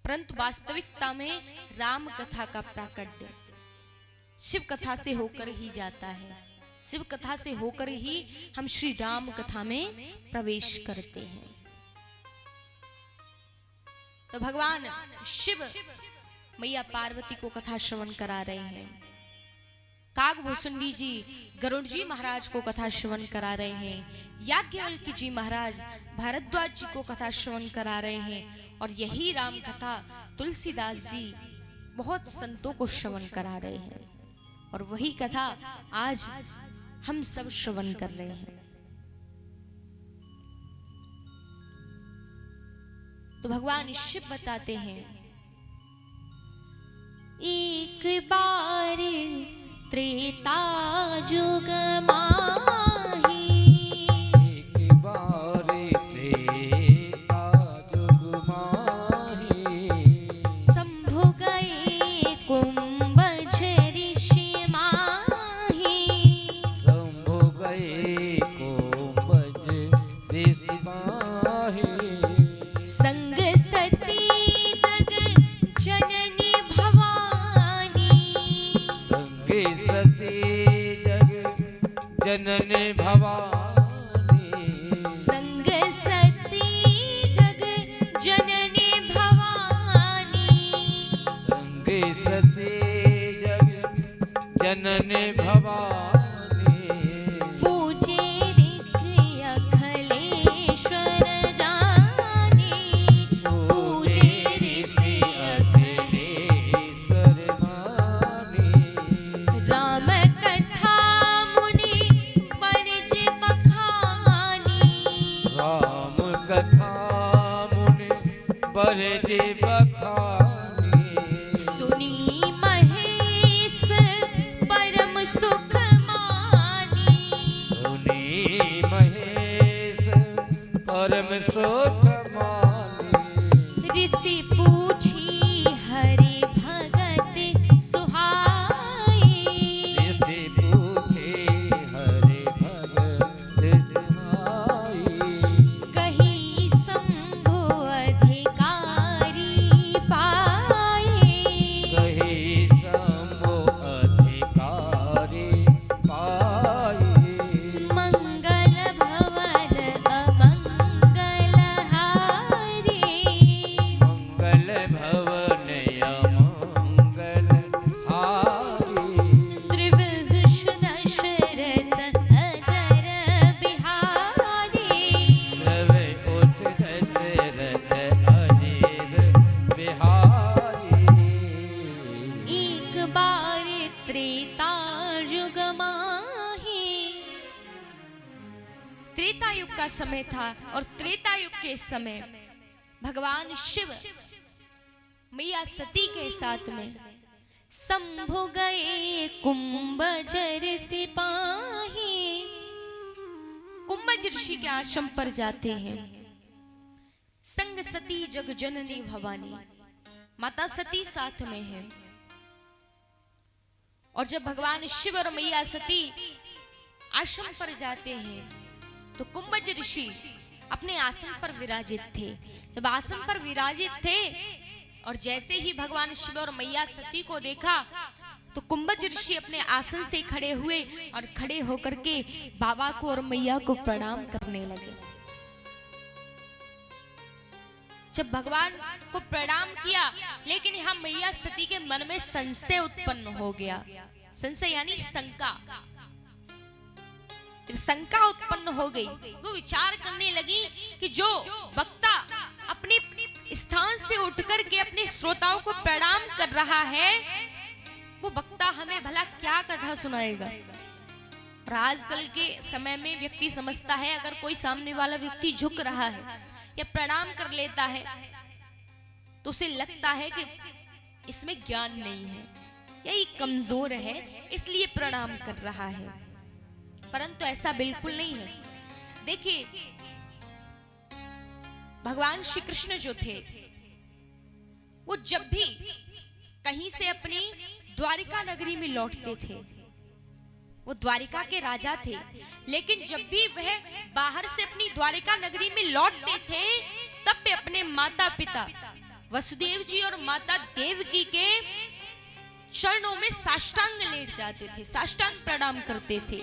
परंतु वास्तविकता में राम कथा का प्राकट्य शिव कथा से होकर ही जाता है। शिव कथा से होकर ही हम श्री राम कथा में प्रवेश करते हैं। तो भगवान शिव मैया पार्वती को कथा श्रवण करा रहे हैं, कागभूषणी जी गरुड़ जी महाराज को कथा श्रवण करा रहे हैं, याज्ञवल्क्य जी महाराज भारद्वाज जी को कथा श्रवण करा रहे हैं। और यही राम कथा तुलसीदास जी बहुत संतों को श्रवण करा रहे हैं, और वही कथा आज हम सब श्रवण कर रहे हैं। तो भगवान शिव बताते हैं, एक बार त्रेता जुग माही, एक बार त्रेता जुग माही, शंभु गए कुंभज ऋषि माही, शंभु गए कुंभज ऋषि माही, संग सती जग जननी भवानी, संगे सती जग जननी भवानी, संग सती जग जननी भवानी, संगे सती जग जननी भवानी, पूजे ऋद्धि अखिलेश्वर जानी, पूजे ऋषि अखिलेश्वर मानी, जी बखानी। सुनी महेश परम सुख मानी। सुनी महेश परम सुख मानी। ऋषि पूछी हरि भगत सुहाई। ऋषि पूछे हरि भगत सुहाई। कही शंभु अधिकारी पाए। कही शंभु अधिकारी पाई। मंगल भवन अमंगल हारे। मंगल भवन अमंगल हारी। त्रिविश दशरथ अजर बिहारी। रवि उस दशरथ अजीर बिहारी। एक बार त्रेता युग माही। त्रेता युग का समय था और त्रेता युग के समय भगवान शिव मैया सती के साथ में शंभु गए कुंभजर सिपाही। कुंभज ऋषि के आश्रम पर जाते हैं। संग सती जग जननी भवानी, माता सती साथ में है। और जब भगवान शिव और मैया सती आश्रम पर जाते हैं तो कुंभज ऋषि अपने आसन पर विराजित थे। जब आसन पर विराजित थे और जैसे ही भगवान शिव और मैया सती को देखा तो कुंभज ऋषि अपने आसन से खड़े हुए और खड़े होकर के बाबा को और मैया को प्रणाम करने लगे। जब भगवान को प्रणाम किया, लेकिन यहाँ मैया सती के मन में संशय उत्पन्न हो गया। संशय यानी शंका। जब शंका उत्पन्न हो गई, वो विचार करने लगी कि जो वक्ता अपने स्थान से उठकर के अपने श्रोताओं को प्रणाम कर रहा है, वो वक्ता हमें भला क्या कथा सुनाएगा। और आजकल के समय में व्यक्ति समझता है अगर कोई सामने वाला व्यक्ति झुक रहा है या प्रणाम कर लेता है तो उसे लगता है कि इसमें ज्ञान नहीं है, यही कमजोर है, इसलिए प्रणाम कर रहा है। परंतु ऐसा बिल्कुल नहीं है। देखिए, भगवान श्री कृष्ण जो थे वो जब भी कहीं से अपनी द्वारिका नगरी में लौटते थे, वो द्वारिका के राजा थे, लेकिन जब भी वह बाहर से अपनी द्वारिका नगरी में लौटते थे तब वे अपने माता पिता वसुदेव जी और माता देवकी के चरणों में साष्टांग लेट जाते थे, साष्टांग प्रणाम करते थे।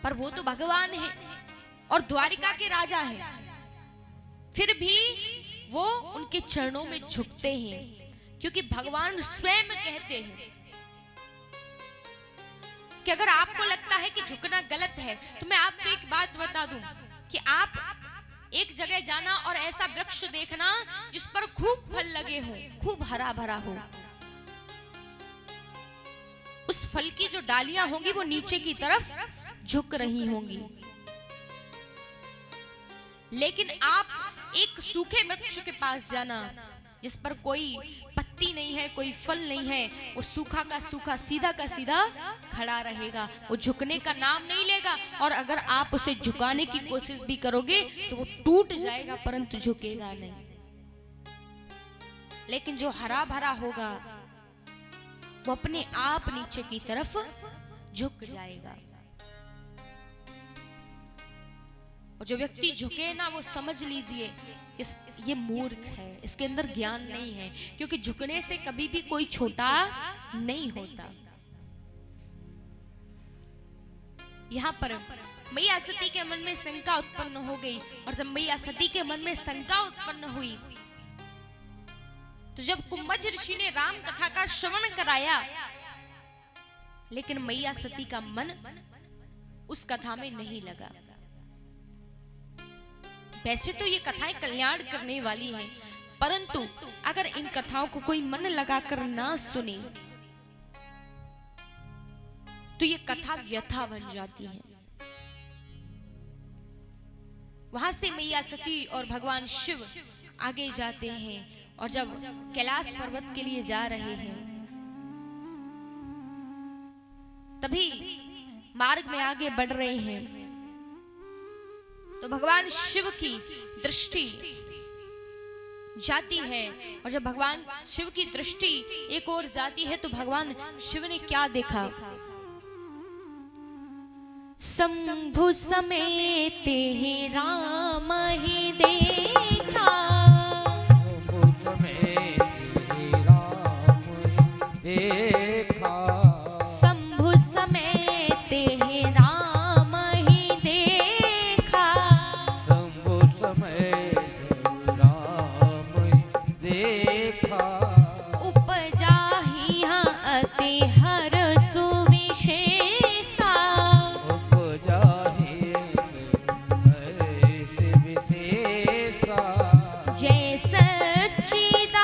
पर वो तो भगवान है और द्वारिका के राजा है, फिर भी वो उनके चरणों में झुकते हैं, क्योंकि भगवान स्वयं कहते हैं कि अगर आपको लगता है कि झुकना गलत है तो मैं आपको एक बात बता दूं कि आप एक जगह जाना और ऐसा वृक्ष देखना जिस पर खूब फल लगे हो, खूब हरा भरा हो, उस फल की जो डालियां होंगी वो नीचे की तरफ झुक रही होंगी। लेकिन आप एक सूखे वृक्ष के पास जाना जिस पर कोई पत्ती नहीं है, कोई फल नहीं है, वो सूखा का सूखा सीधा का सीधा खड़ा रहेगा, वो झुकने का नाम नहीं लेगा। और अगर आप उसे झुकाने की कोशिश भी करोगे तो वो टूट जाएगा परंतु झुकेगा नहीं। लेकिन जो हरा भरा होगा वो अपने आप नीचे की तरफ झुक जाएगा। और जो व्यक्ति झुके ना वो समझ लीजिए ये मूर्ख है, इसके अंदर ज्ञान नहीं है, क्योंकि झुकने से कभी भी कोई छोटा नहीं होता। यहाँ पर मैया सती के मन में शंका उत्पन्न हो गई, और जब मैया सती के मन में शंका उत्पन्न हुई तो जब कुंभज ऋषि ने राम कथा का श्रवण कराया, लेकिन मैया सती का मन उस कथा में नहीं लगा। वैसे तो ये कथाएं कल्याण करने वाली हैं, परंतु अगर इन कथाओं को कोई मन लगाकर ना सुने तो ये कथा व्यथा बन जाती है। वहां से मैया सती और भगवान शिव आगे जाते हैं और जब कैलाश पर्वत के लिए जा रहे हैं तभी मार्ग में आगे बढ़ रहे हैं तो भगवान शिव की दृष्टि जाती है। और जब भगवान शिव की दृष्टि एक ओर जाती है तो भगवान शिव ने क्या देखा? शंभु समेत राम ही देखा, शंभु समेत राम देखा, शंभु समेत राम ही देखा, शंभु समेत राम देखा, उपजा हिया अति हर सुविशेषा, उपजा हेत हर्ष विशेषा, जय सच्चिदानंद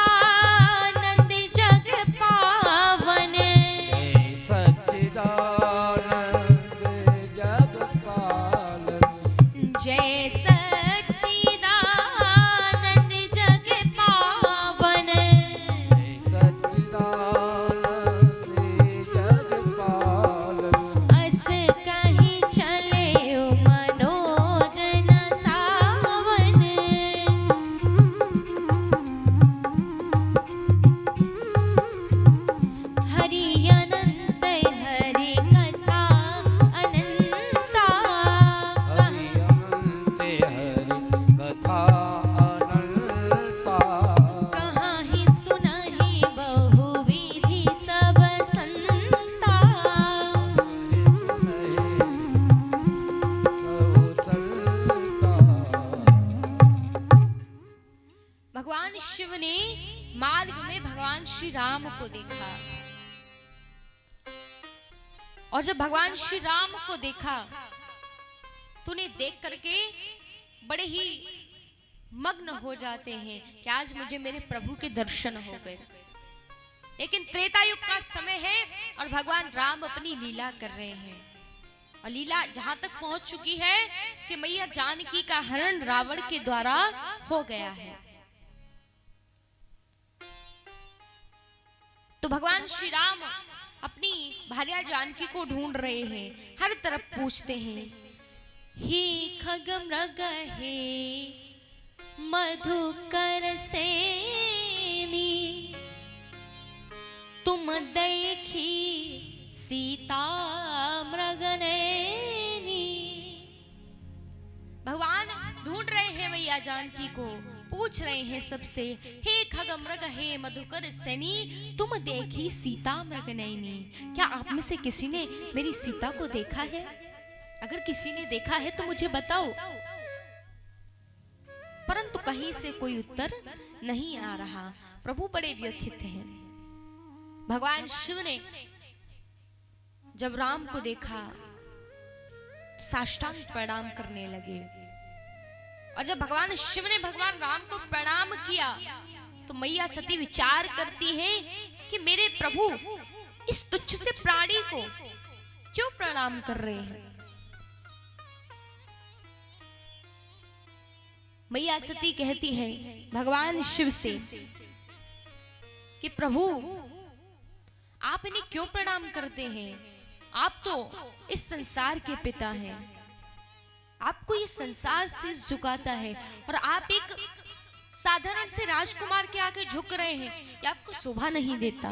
जग पावन, जय सच्चिदानंद जग पालन, जय सच्चिदानंद जग पावन, जय सच्चिदानंद जग पालन, अस कहीं चले मनोज न सावन, हरि अनंत हरि कथा अनंता, हरि अनंत हरि कथा अनंता, कहाँ ही सुनहि बहुविधि सब संता, भगवान शिव ने मार्ग में भगवान श्री राम को देखा और जब भगवान श्री राम को देखा तो उन्हें देख करके बड़े ही मग्न हो जाते हैं कि आज मुझे मेरे प्रभु के दर्शन हो गए। लेकिन त्रेता युग का समय है और भगवान राम अपनी लीला कर रहे हैं और लीला जहां तक पहुंच चुकी है कि मैया जानकी का हरण रावण के द्वारा हो गया है। तो भगवान श्री राम अपनी भार्या जानकी को ढूंढ रहे हैं, हर तरफ पूछते हैं, हे खगमृग हे मधुकर सेनी, तुम देखी सीता मृगनैनी। भगवान ढूंढ रहे हैं मैया जानकी को, पूछ रहे हैं सबसे, हे खगमृग हे मधुकर सेनी, तुम देखी सीता मृगनयनी, क्या आप में से किसी ने मेरी सीता को देखा है? अगर किसी ने देखा है तो मुझे बताओ। परंतु कहीं से कोई उत्तर नहीं आ रहा। प्रभु बड़े व्यथित हैं। भगवान शिव ने जब राम को देखा साष्टांग प्रणाम करने लगे और जब भगवान शिव ने भगवान राम को प्रणाम किया तो मैया सती विचार करती हैं कि मेरे प्रभु इस तुच्छ से प्राणी को क्यों प्रणाम कर रहे हैं। मैया सती कहती है भगवान शिव से कि प्रभु आप इन्हें क्यों प्रणाम करते हैं? आप तो इस संसार के पिता हैं, आपको ये संसार शीश झुकाता है और आप एक साधारण से राजकुमार के आगे झुक रहे हैं, ये आपको शोभा नहीं देता।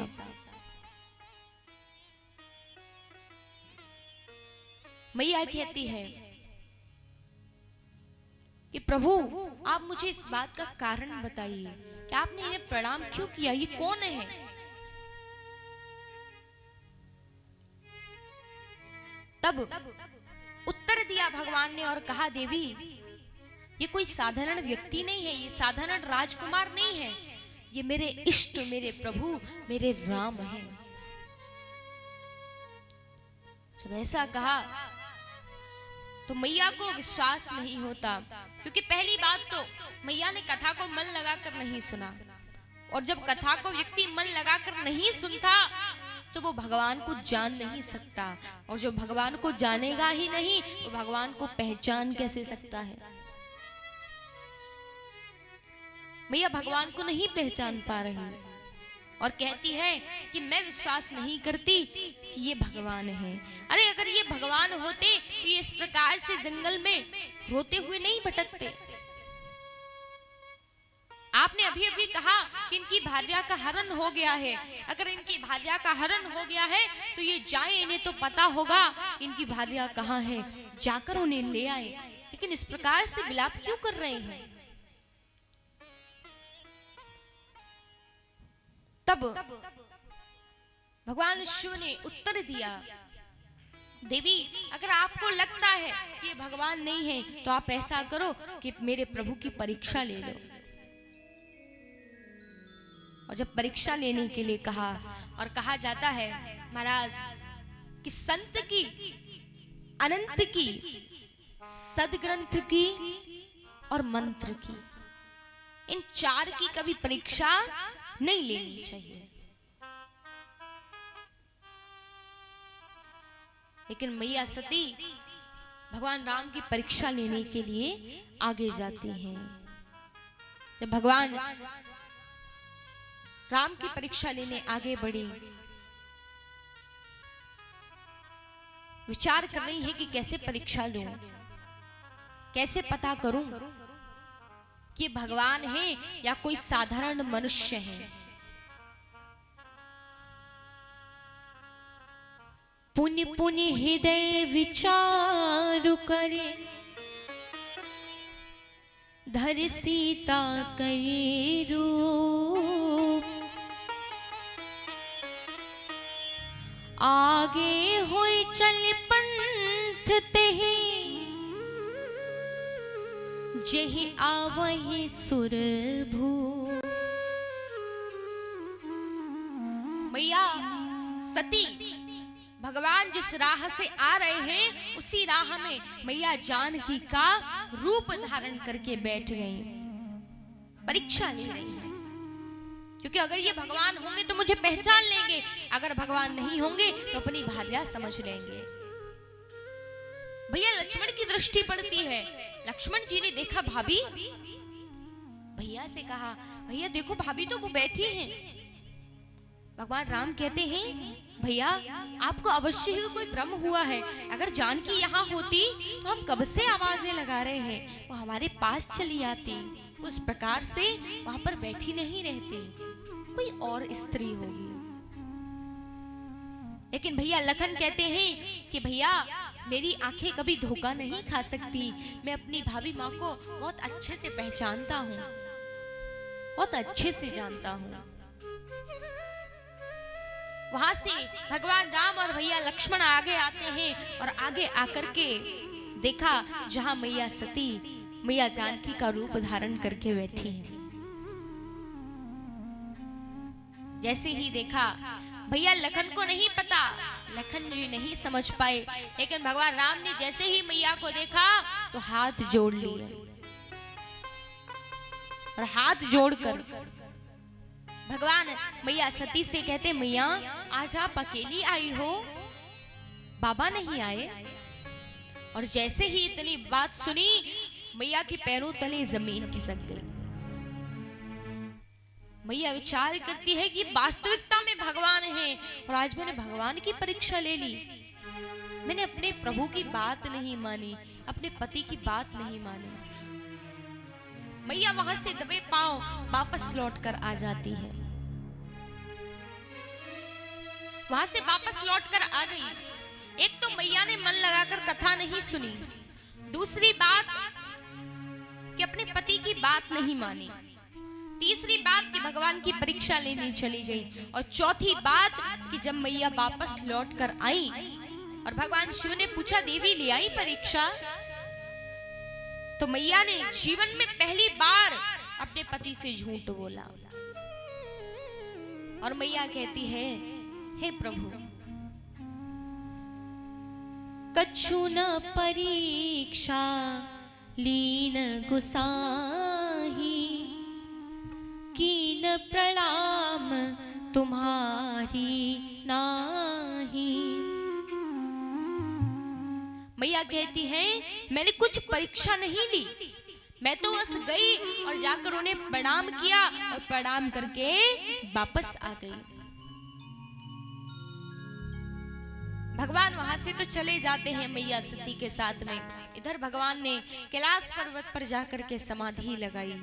मैया कहती है कि प्रभु आप मुझे इस बात का कारण बताइए कि आपने इन्हें प्रणाम क्यों किया, ये कौन है? तब उत्तर दिया भगवान ने और कहा देवी ये कोई साधारण व्यक्ति नहीं है, ये साधारण राजकुमार नहीं है, ये मेरे इष्ट, मेरे प्रभु, मेरे राम हैं। जब ऐसा कहा तो मैया को विश्वास नहीं होता, क्योंकि पहली बात तो मैया ने कथा को मन लगाकर नहीं सुना, और जब कथा को व्यक्ति मन लगाकर नहीं सुनता तो वो भगवान को जान नहीं सकता, और जो भगवान को जानेगा ही नहीं वो भगवान को पहचान कैसे सकता है। मैया भगवान को नहीं पहचान पा रही और कहती है कि मैं विश्वास नहीं करती कि ये भगवान है। अरे अगर ये भगवान होते तो ये इस प्रकार से जंगल में रोते हुए नहीं भटकते। आपने अभी अभी कहा कि इनकी भार्या का हरण हो गया है। अगर इनकी भार्या का हरण हो गया है तो ये जाए, इन्हें तो पता होगा कि इनकी भार्या कहाँ है, जाकर उन्हें ले आए। लेकिन इस प्रकार से विलाप क्यों कर रहे हैं? तब भगवान शिव ने उत्तर दिया, देवी अगर आपको लगता है कि ये भगवान नहीं है तो आप ऐसा करो कि मेरे प्रभु की परीक्षा ले लो। और जब परीक्षा लेने के लिए कहा, और कहा जाता है महाराज कि संत की, अनंत की, सदग्रंथ की और मंत्र की, इन चार की कभी परीक्षा नहीं लेनी चाहिए। लेकिन मैया सती भगवान राम की परीक्षा लेने के लिए आगे जाती हैं। जब भगवान राम की परीक्षा लेने आगे बढ़ी, विचार कर रही है कि कैसे परीक्षा लूं, कैसे पता करूं कि भगवान है या कोई साधारण मनुष्य है। पुण्य पुण्य हृदय विचार करे, धर सीता करे रूप, आगे होई चल पंथ तेहि, जेहि आवहि सुरभू। मैया सती भगवान जिस राह से आ रहे हैं उसी राह में मैया जानकी का रूप धारण करके बैठ गई, परीक्षा ले रही है। क्योंकि अगर ये भगवान होंगे तो मुझे पहचान लेंगे, अगर भगवान नहीं होंगे तो अपनी भार्या समझ लेंगे। भैया लक्ष्मण की दृष्टि पड़ती है। लक्ष्मण जी ने देखा भाभी, भैया से कहा भैया देखो भाभी तो वो बैठी हैं। भगवान राम कहते हैं भैया आपको अवश्य ही कोई भ्रम हुआ है, अगर जानकी यहाँ होती तो हम कब से आवाजें लगा रहे हैं, वो हमारे पास चली आती, उस प्रकार से वहां पर बैठी नहीं रहती, कोई और स्त्री होगी। लेकिन भैया लखन कहते हैं कि भैया मेरी आंखें कभी धोखा नहीं खा सकती, मैं अपनी भाभी माँ को बहुत अच्छे से पहचानता हूँ, बहुत अच्छे से जानता हूँ। वहां से भगवान राम और भैया लक्ष्मण आगे आते हैं और आगे आकर के देखा जहां मैया सती मैया जानकी का रूप धारण करके बैठी है। जैसे ही देखा, भैया लखन को नहीं पता, लखन जी नहीं समझ पाए, लेकिन भगवान राम ने जैसे ही मैया को देखा तो हाथ जोड़ लिए और हाथ जोड़कर भगवान मैया सती से कहते मैया आज आप अकेली आई हो, बाबा नहीं आए। और जैसे ही इतनी बात सुनी मैया के पैरों तले जमीन खिसक गई। मैया विचार करती है कि वास्तविकता में भगवान है और आज मैंने भगवान की परीक्षा ले ली, मैंने अपने प्रभु की बात नहीं मानी, अपने पति की बात नहीं मानी। मैया वहां से दबे पांव वापस लौटकर आ जाती है, वहां से वापस लौटकर आ गई। एक तो मैया ने मन लगाकर कथा नहीं सुनी, दूसरी बात कि अपने पति की बात नहीं मानी, तीसरी बात कि भगवान की परीक्षा लेने चली गई, और चौथी बात कि जब मैया वापस लौटकर आई और भगवान शिव ने पूछा देवी ले आई परीक्षा, तो मैया ने जीवन में पहली बार अपने पति से झूठ बोला। और मैया कहती है हे प्रभु कछु न परीक्षा लीन गुसाही, कीन प्रणाम तुम्हारी नाही। मैया कहती है मैंने कुछ परीक्षा नहीं ली, मैं तो बस गई और जाकर उन्हें प्रणाम किया और प्रणाम करके वापस आ गई। भगवान वहां से तो चले जाते हैं मैया सती के साथ में। इधर भगवान ने कैलाश पर्वत पर जाकर के समाधि लगाई,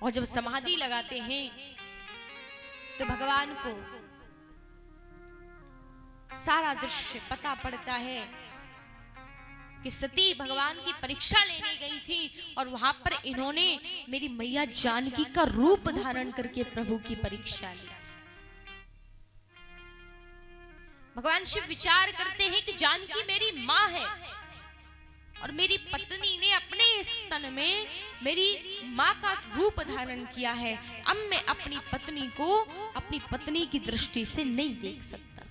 और जब समाधि लगाते हैं तो भगवान को सारा दृश्य पता पड़ता है कि सती भगवान की परीक्षा लेने गई थी और वहां पर इन्होंने मेरी मैया जानकी का रूप धारण करके प्रभु की परीक्षा ली। भगवान शिव विचार करते हैं कि जानकी मेरी मां है और मेरी पत्नी ने अपने स्तन में मेरी मां का रूप धारण किया है। अब मैं अपनी पत्नी को अपनी पत्नी की दृष्टि से नहीं देख सकता।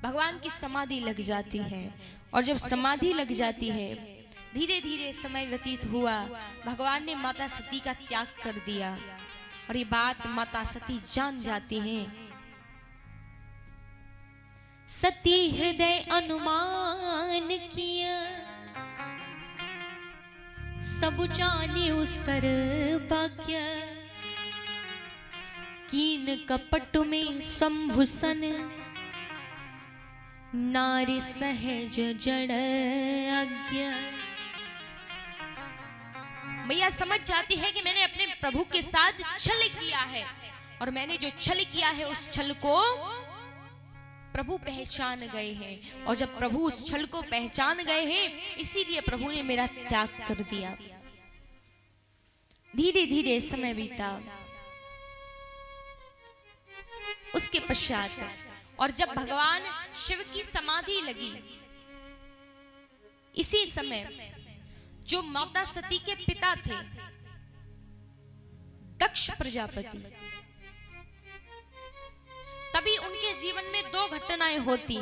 भगवान की समाधि लग जाती है, और जब समाधि लग जाती है धीरे धीरे समय व्यतीत हुआ। भगवान ने माता सती का त्याग कर दिया, और ये बात माता सती जान जाती हैं। सती हृदय अनुमान किया, सब जाने सर भाग्य, कीन कपट में संभुसन, नारी सहज जड़ आज्ञा। मैया समझ जाती है कि मैंने अपने प्रभु के साथ छल किया है, और मैंने जो छल किया है उस छल को प्रभु पहचान गए हैं, और जब प्रभु उस छल को पहचान गए हैं इसीलिए प्रभु ने मेरा त्याग कर दिया। धीरे धीरे समय बीता। उसके पश्चात और जब भगवान शिव की समाधि लगी, इसी समय जो माता सती के पिता थे दक्ष प्रजापति, तभी उनके जीवन में दो घटनाएं होती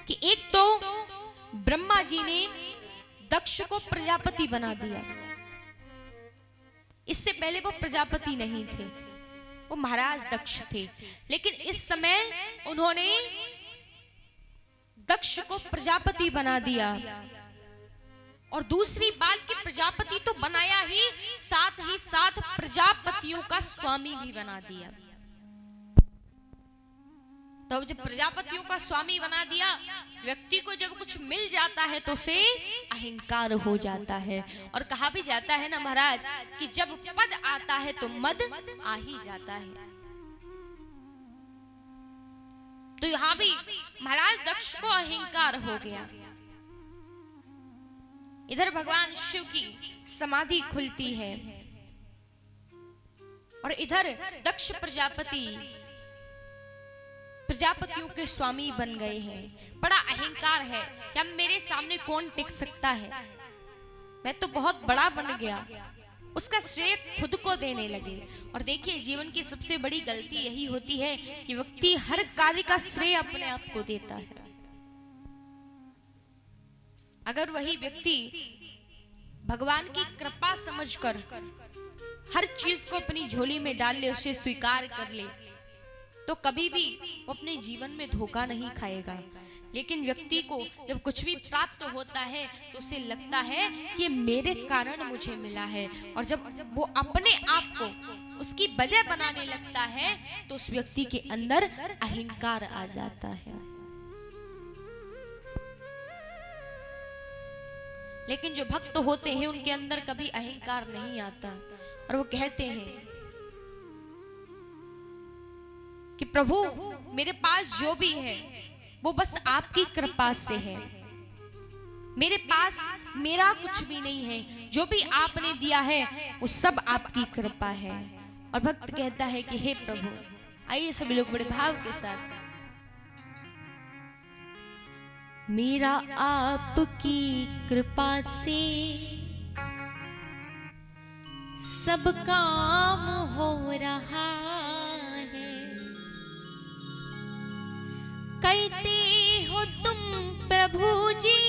कि एक तो ब्रह्मा जी ने दक्ष को प्रजापति बना दिया। इससे पहले वो प्रजापति नहीं थे, वो महाराज दक्ष थे, लेकिन इस समय उन्होंने दक्ष को प्रजापति बना दिया। और दूसरी बात कि प्रजापति तो बनाया ही साथ प्रजापतियों का स्वामी भी बना दिया। तो जब प्रजापतियों का स्वामी बना दिया, व्यक्ति को जब कुछ मिल जाता है तो उसे अहंकार हो जाता है। और कहा भी जाता है ना महाराज कि जब पद आता है तो मद आ ही जाता है। तो यहां भी महाराज दक्ष को अहंकार हो गया। इधर भगवान शिव की समाधि खुलती है, और इधर दक्ष प्रजापति प्रजापतियों के स्वामी बन गए हैं। बड़ा अहंकार है कि अब मेरे सामने कौन टिक सकता है, मैं तो बहुत बड़ा बन गया। उसका श्रेय खुद को देने लगे। और देखिए जीवन की सबसे बड़ी गलती यही होती है कि व्यक्ति हर कार्य का श्रेय अपने आप को देता है। अगर वही व्यक्ति भगवान की कृपा समझकर हर चीज को अपनी झोली में डाल ले, उसे स्वीकार कर ले, तो कभी भी वो अपने जीवन में धोखा नहीं खाएगा। लेकिन व्यक्ति को जब कुछ भी प्राप्त होता है तो उसे लगता है कि मेरे कारण मुझे मिला है, और जब वो अपने आप को उसकी वजह बनाने लगता है तो उस व्यक्ति के अंदर अहंकार आ जाता है। लेकिन जो भक्त होते हैं उनके अंदर कभी अहंकार नहीं आता, और वो कहते हैं कि प्रभु मेरे पास जो भी है वो बस आपकी कृपा से है, मेरे पास मेरा कुछ भी नहीं है, जो भी आपने दिया है वो सब आपकी कृपा है। और भक्त कहता है कि हे प्रभु, आइए सभी लोग बड़े भाव के साथ, मेरा आपकी कृपा से सब काम हो रहा है, कहते हो तुम प्रभु जी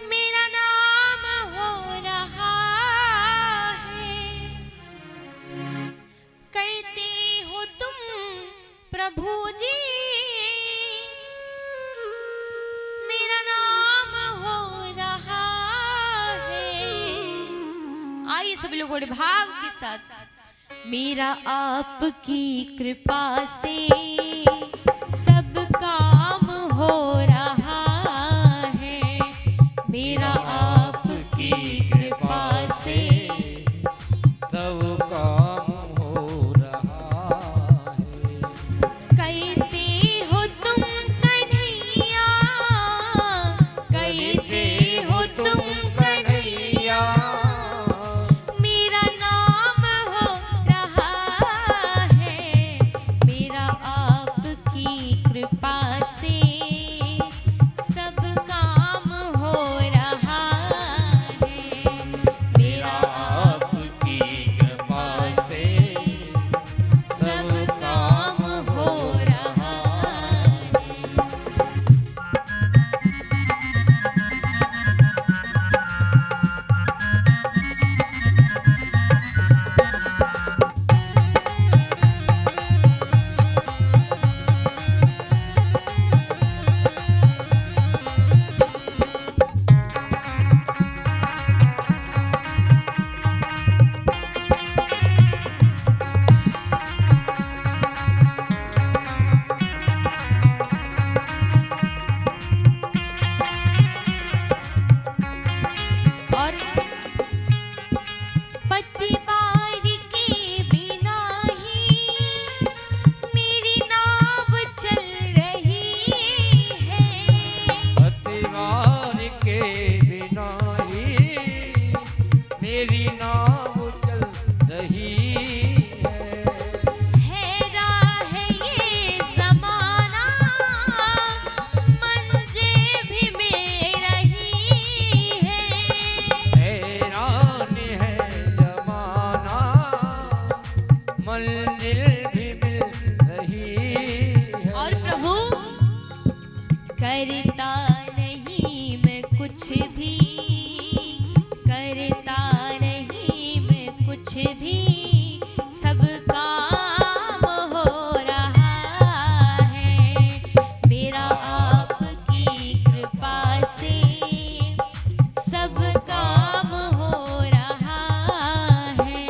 मेरा नाम हो रहा है, कहते हो तुम प्रभु जी मेरा नाम हो रहा है। आइए सब लोग बड़े भाव के साथ। मेरा आपकी कृपा से सब काम हो रहा है। मेरा आपकी कृपा से सब काम हो रहा है। कहते हो तुम कन्हैया, कहते हो तुम कन्हैया, मेरा नाम हो रहा है। मेरा आपकी कृपा से सब काम हो रहा है। मेरा आपकी कृपा से सब काम हो रहा है। और पतिवार के बिना ही मेरी नाव चल रही है। पतिवार के बिना ही मेरी नाव चल रही है। हैरान है ये ज़माना, मंज़िल भी मिल रही है। हैरान है जमाना, मंजिल भी मिल रही है। और प्रभु करता नहीं मैं कुछ भी, करता नहीं मैं कुछ भी, सब काम हो रहा है। मेरा आपकी कृपा से सब काम हो रहा है।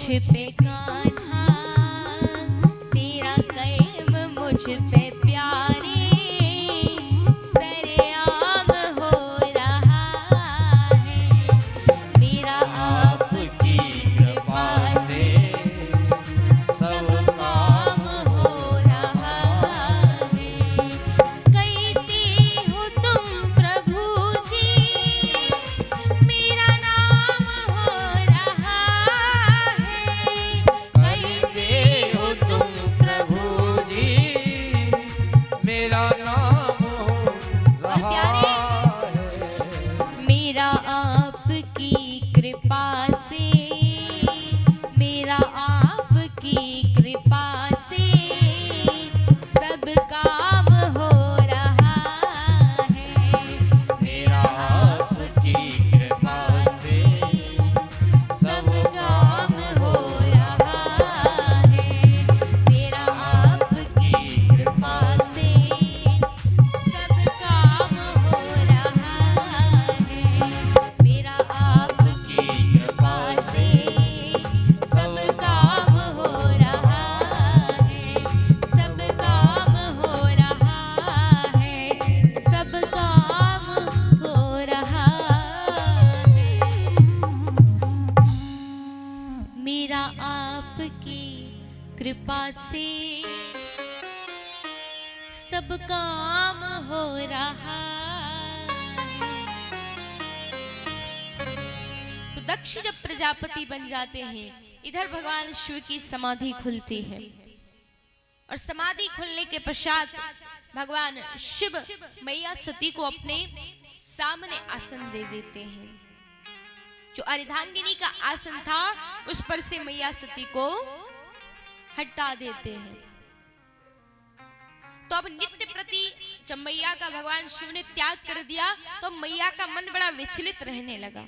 पे कान्हा, तेरा कर्म मुझ पे प्यारे, सरेआम हो रहा है। मेरा आपकी कृपा से सब काम हो रहा है। कहती हो तुम प्रभु जी, मेरा नाम हो रहा है। कहते हो तुम प्रभु जी मेरा नाम हो रहा प्यारे, है। मेरा आपकी कृपा से, मेरा आपकी कृपा से सब काम हो रहा है। मेरा आपकी कृपा से सब काम हो रहा है। मेरा आपकी कृपा से सब काम हो रहा है। मेरा आपकी कृपा से सब काम हो रहा है। सब काम हो रहा है। सब काम हो रहा है। मेरा आपकी कृपा से सब काम हो रहा है। तो दक्ष जब प्रजापति बन जाते हैं, इधर भगवान शिव की समाधि खुलती है और समाधि खुलने के पश्चात भगवान शिव मैया सती को अपने सामने आसन दे देते हैं। जो अर्धांगिनी का आसन था उस पर से मैया सती को हटा देते हैं। तो अब नित्य प्रति जब मैया का भगवान शिव ने त्याग कर दिया तो मैया का मन बड़ा विचलित रहने लगा।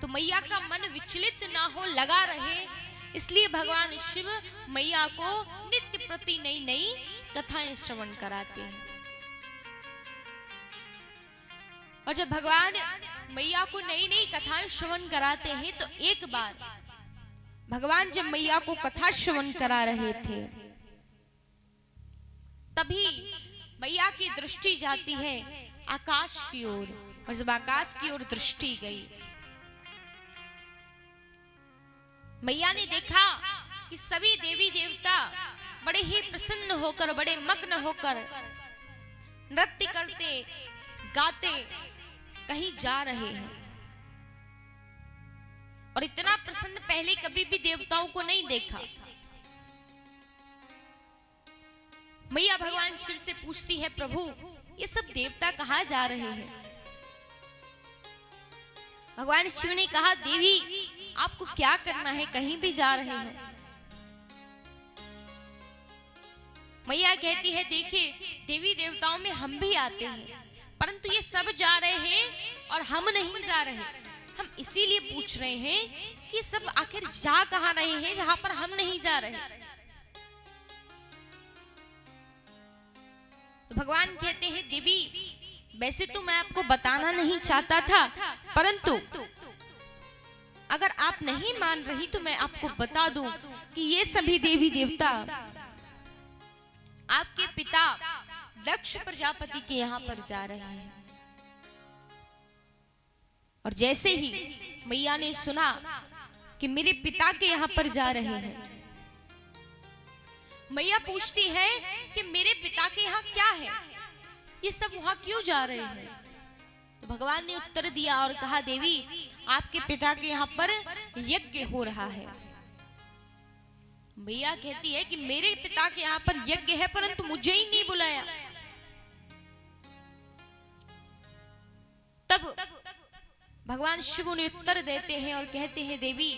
तो मैया का मन विचलित ना हो, लगा रहे, इसलिए भगवान शिव मैया को नित्य प्रति नई नई कथाएं श्रवण कराते हैं। और जब भगवान मैया को नई नई कथाएं श्रवण कराते हैं तो एक बार भगवान जब मैया को कथा श्रवण करा रहे थे तभी मैया की दृष्टि जाती है आकाश की ओर। और जब आकाश की ओर दृष्टि गई, मैया ने देखा कि सभी देवी देवता बड़े ही प्रसन्न होकर, बड़े मग्न होकर नृत्य करते गाते कहीं जा रहे हैं। और इतना प्रसन्न पहले कभी भी देवताओं को नहीं देखा। मैया भगवान शिव से पूछती है, प्रभु ये सब देवता कहाँ जा रहे हैं? भगवान शिव ने कहा, देवी आपको क्या करना है, कहीं भी जा रहे हैं? मैया कहती है, देखिए देवी देवताओं में हम भी आते हैं, परंतु ये सब जा रहे हैं और हम नहीं जा रहे। हम इसीलिए पूछ रहे हैं कि सब आखिर जा कहाँ रहे हैं जहां पर हम नहीं जा रहे। तो भगवान कहते हैं, देवी वैसे तो मैं आपको बताना नहीं चाहता था, परंतु अगर आप नहीं मान रही तो मैं आपको बता दूं कि ये सभी देवी देवता आपके पिता दक्ष प्रजापति के यहाँ पर जा रहे हैं। और जैसे ही मैया ने सुना कि मेरे पिता के यहाँ पर जा रहे हैं, मैया पूछती है कि मेरे पिता के यहाँ क्या है, ये सब वहां क्यों जा रहे हैं? तो भगवान ने उत्तर दिया और कहा, देवी आपके पिता के यहाँ पर यज्ञ हो रहा है। मैया कहती है कि मेरे पिता के यहाँ पर यज्ञ है परंतु मुझे ही नहीं बुलाया। तब भगवान शिव ने उत्तर देते हैं और कहते हैं, देवी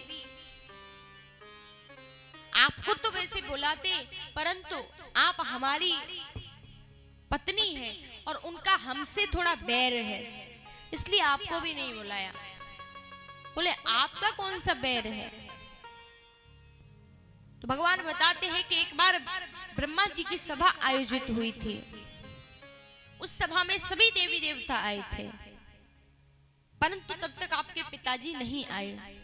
आपको तो वैसे बुलाते, परंतु आप हमारी पत्नी हैं और उनका हमसे थोड़ा बैर है, इसलिए आपको भी नहीं बुलाया। बोले आपका कौन सा बैर है? तो भगवान बताते हैं कि एक बार ब्रह्मा जी की सभा आयोजित हुई थी। उस सभा में सभी देवी देवता आए थे, परंतु तब तक आपके पिताजी नहीं आए।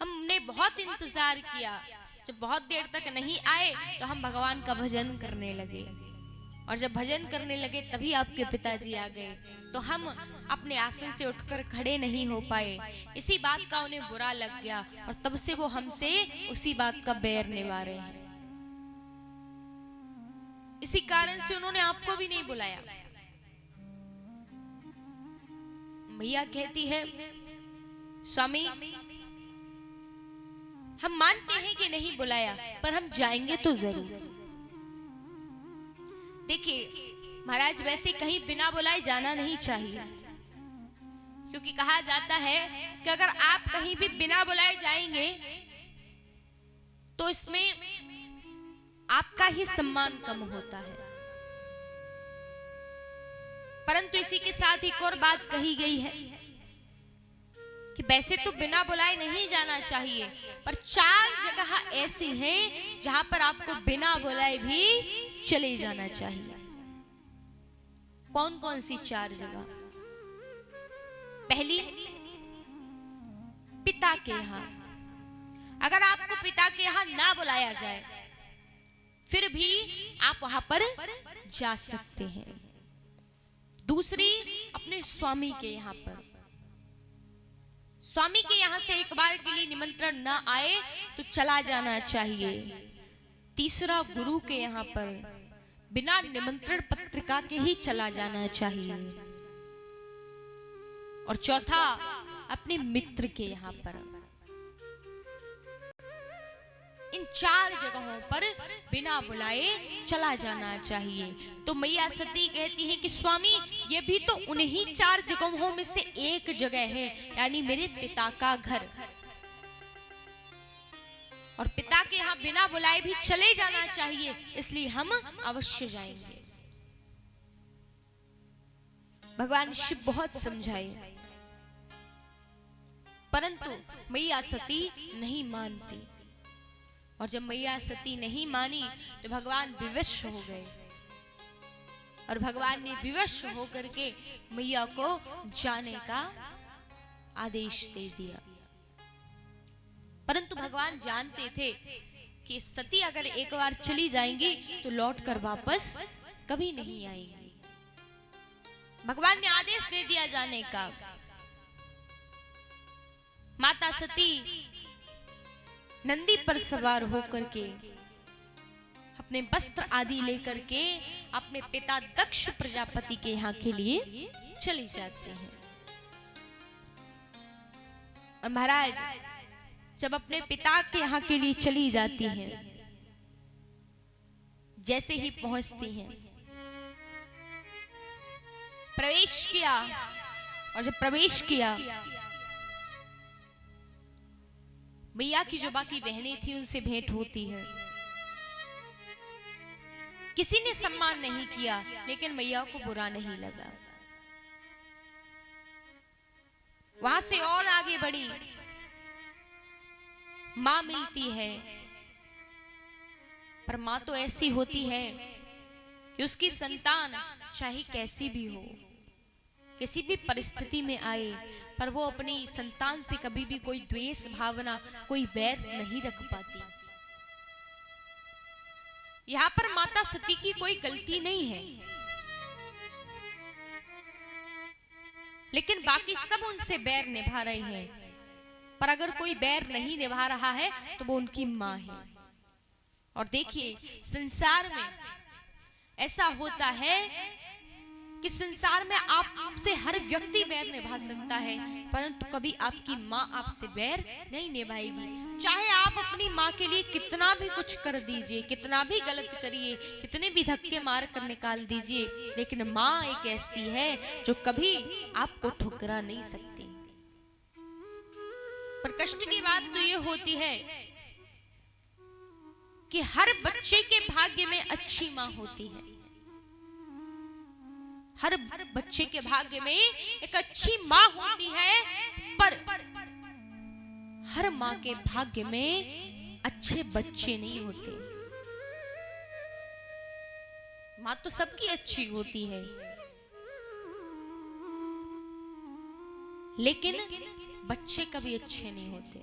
हमने बहुत इंतजार किया, जब बहुत देर तक नहीं आए तो हम भगवान का भजन करने लगे, और जब भजन करने लगे तभी आपके पिताजी आ गए, तो हम अपने आसन से उठकर खड़े नहीं हो पाए। इसी बात का उन्हें बुरा लग गया और तब से वो हमसे उसी बात का बैर निभा रहे हैं। इसी कारण से उन्होंने आपको भी नहीं बुलाया। मैया कहती है, स्वामी हम मानते हैं कि नहीं बुलाया, पर हम जाएंगे तो जरूर। देखिए महाराज, वैसे कहीं बिना बुलाए जाना नहीं चाहिए, क्योंकि कहा जाता है कि अगर आप कहीं भी बिना बुलाए जाएंगे तो इसमें आपका ही सम्मान कम होता है। परंतु इसी के साथ एक और बात कही गई है कि वैसे तो बिना बुलाए नहीं जाना चाहिए, पर 4 जगह ऐसी हैं जहां पर आपको बिना बुलाए भी चले जाना चाहिए। कौन कौन सी 4 जगह? पहली, पिता के यहां। अगर आपको पिता के यहां ना बुलाया जाए फिर भी आप वहां पर जा सकते हैं। दूसरी, अपने स्वामी के यहां पर। स्वामी के यहां से एक बार के लिए निमंत्रण ना आए तो चला जाना चाहिए। तीसरा, गुरु के यहां पर बिना निमंत्रण पत्रिका के ही चला जाना चाहिए। और चौथा, अपने मित्र के यहां पर। इन 4 जगहों पर बिना बुलाए चला जाना चाहिए। तो मैया सती कहती है कि स्वामी, ये भी तो उन्हीं 4 जगहों में से एक जगह है, यानी मेरे पिता का घर। और पिता के यहाँ बिना बुलाए भी चले जाना चाहिए, इसलिए हम अवश्य जाएंगे। भगवान शिव बहुत समझाए, परंतु मैया सती नहीं मानती। और जब मैया सती नहीं मानी तो भगवान विवश हो गए, और भगवान ने विवश होकर के मैया को जाने का आदेश दे दिया। परंतु भगवान जानते थे कि सती अगर एक बार चली जाएंगी तो लौटकर वापस कभी नहीं आएंगी। भगवान ने आदेश दे दिया जाने का। माता सती नंदी पर सवार होकर के अपने वस्त्र आदि लेकर के अपने पिता दक्ष प्रजापति के यहाँ के लिए चली जाती हैं। और महाराज जब अपने पिता के यहाँ के लिए चली जाती हैं, जैसे ही पहुंचती हैं, प्रवेश किया, और जब प्रवेश किया, मैया की जो बाकी बहनें थी उनसे भेंट होती है। किसी ने सम्मान नहीं किया, लेकिन मैया को बुरा नहीं लगा। वहां से और आगे बढ़ी, मां मिलती है, पर मां तो ऐसी होती है कि उसकी संतान चाहे कैसी भी हो, किसी भी परिस्थिति में आए, पर वो अपनी संतान से कभी भी कोई द्वेष भावना, कोई बैर नहीं रख पाती। यहां पर माता सती की कोई गलती नहीं है, लेकिन बाकी सब उनसे बैर निभा रहे हैं। पर अगर कोई बैर नहीं निभा रहा है तो वो उनकी मां है। और देखिए संसार में ऐसा होता है कि संसार में आपसे हर व्यक्ति बैर निभा सकता है, परंतु कभी आपकी मां आपसे बैर नहीं निभाएगी। चाहे आप अपनी मां के लिए कितना भी कुछ कर दीजिए, कितना भी गलत करिए, कितने भी धक्के मार कर निकाल दीजिए, लेकिन मां एक ऐसी है जो कभी आपको ठुकरा नहीं सकती। पर कष्ट की बात तो ये होती है कि हर बच्चे के भाग्य में अच्छी मां होती है। हर बच्चे के भाग्य में एक अच्छी मां होती है, पर हर मां के भाग्य में अच्छे बच्चे नहीं होते। मां तो सबकी अच्छी होती है, लेकिन बच्चे कभी अच्छे नहीं होते।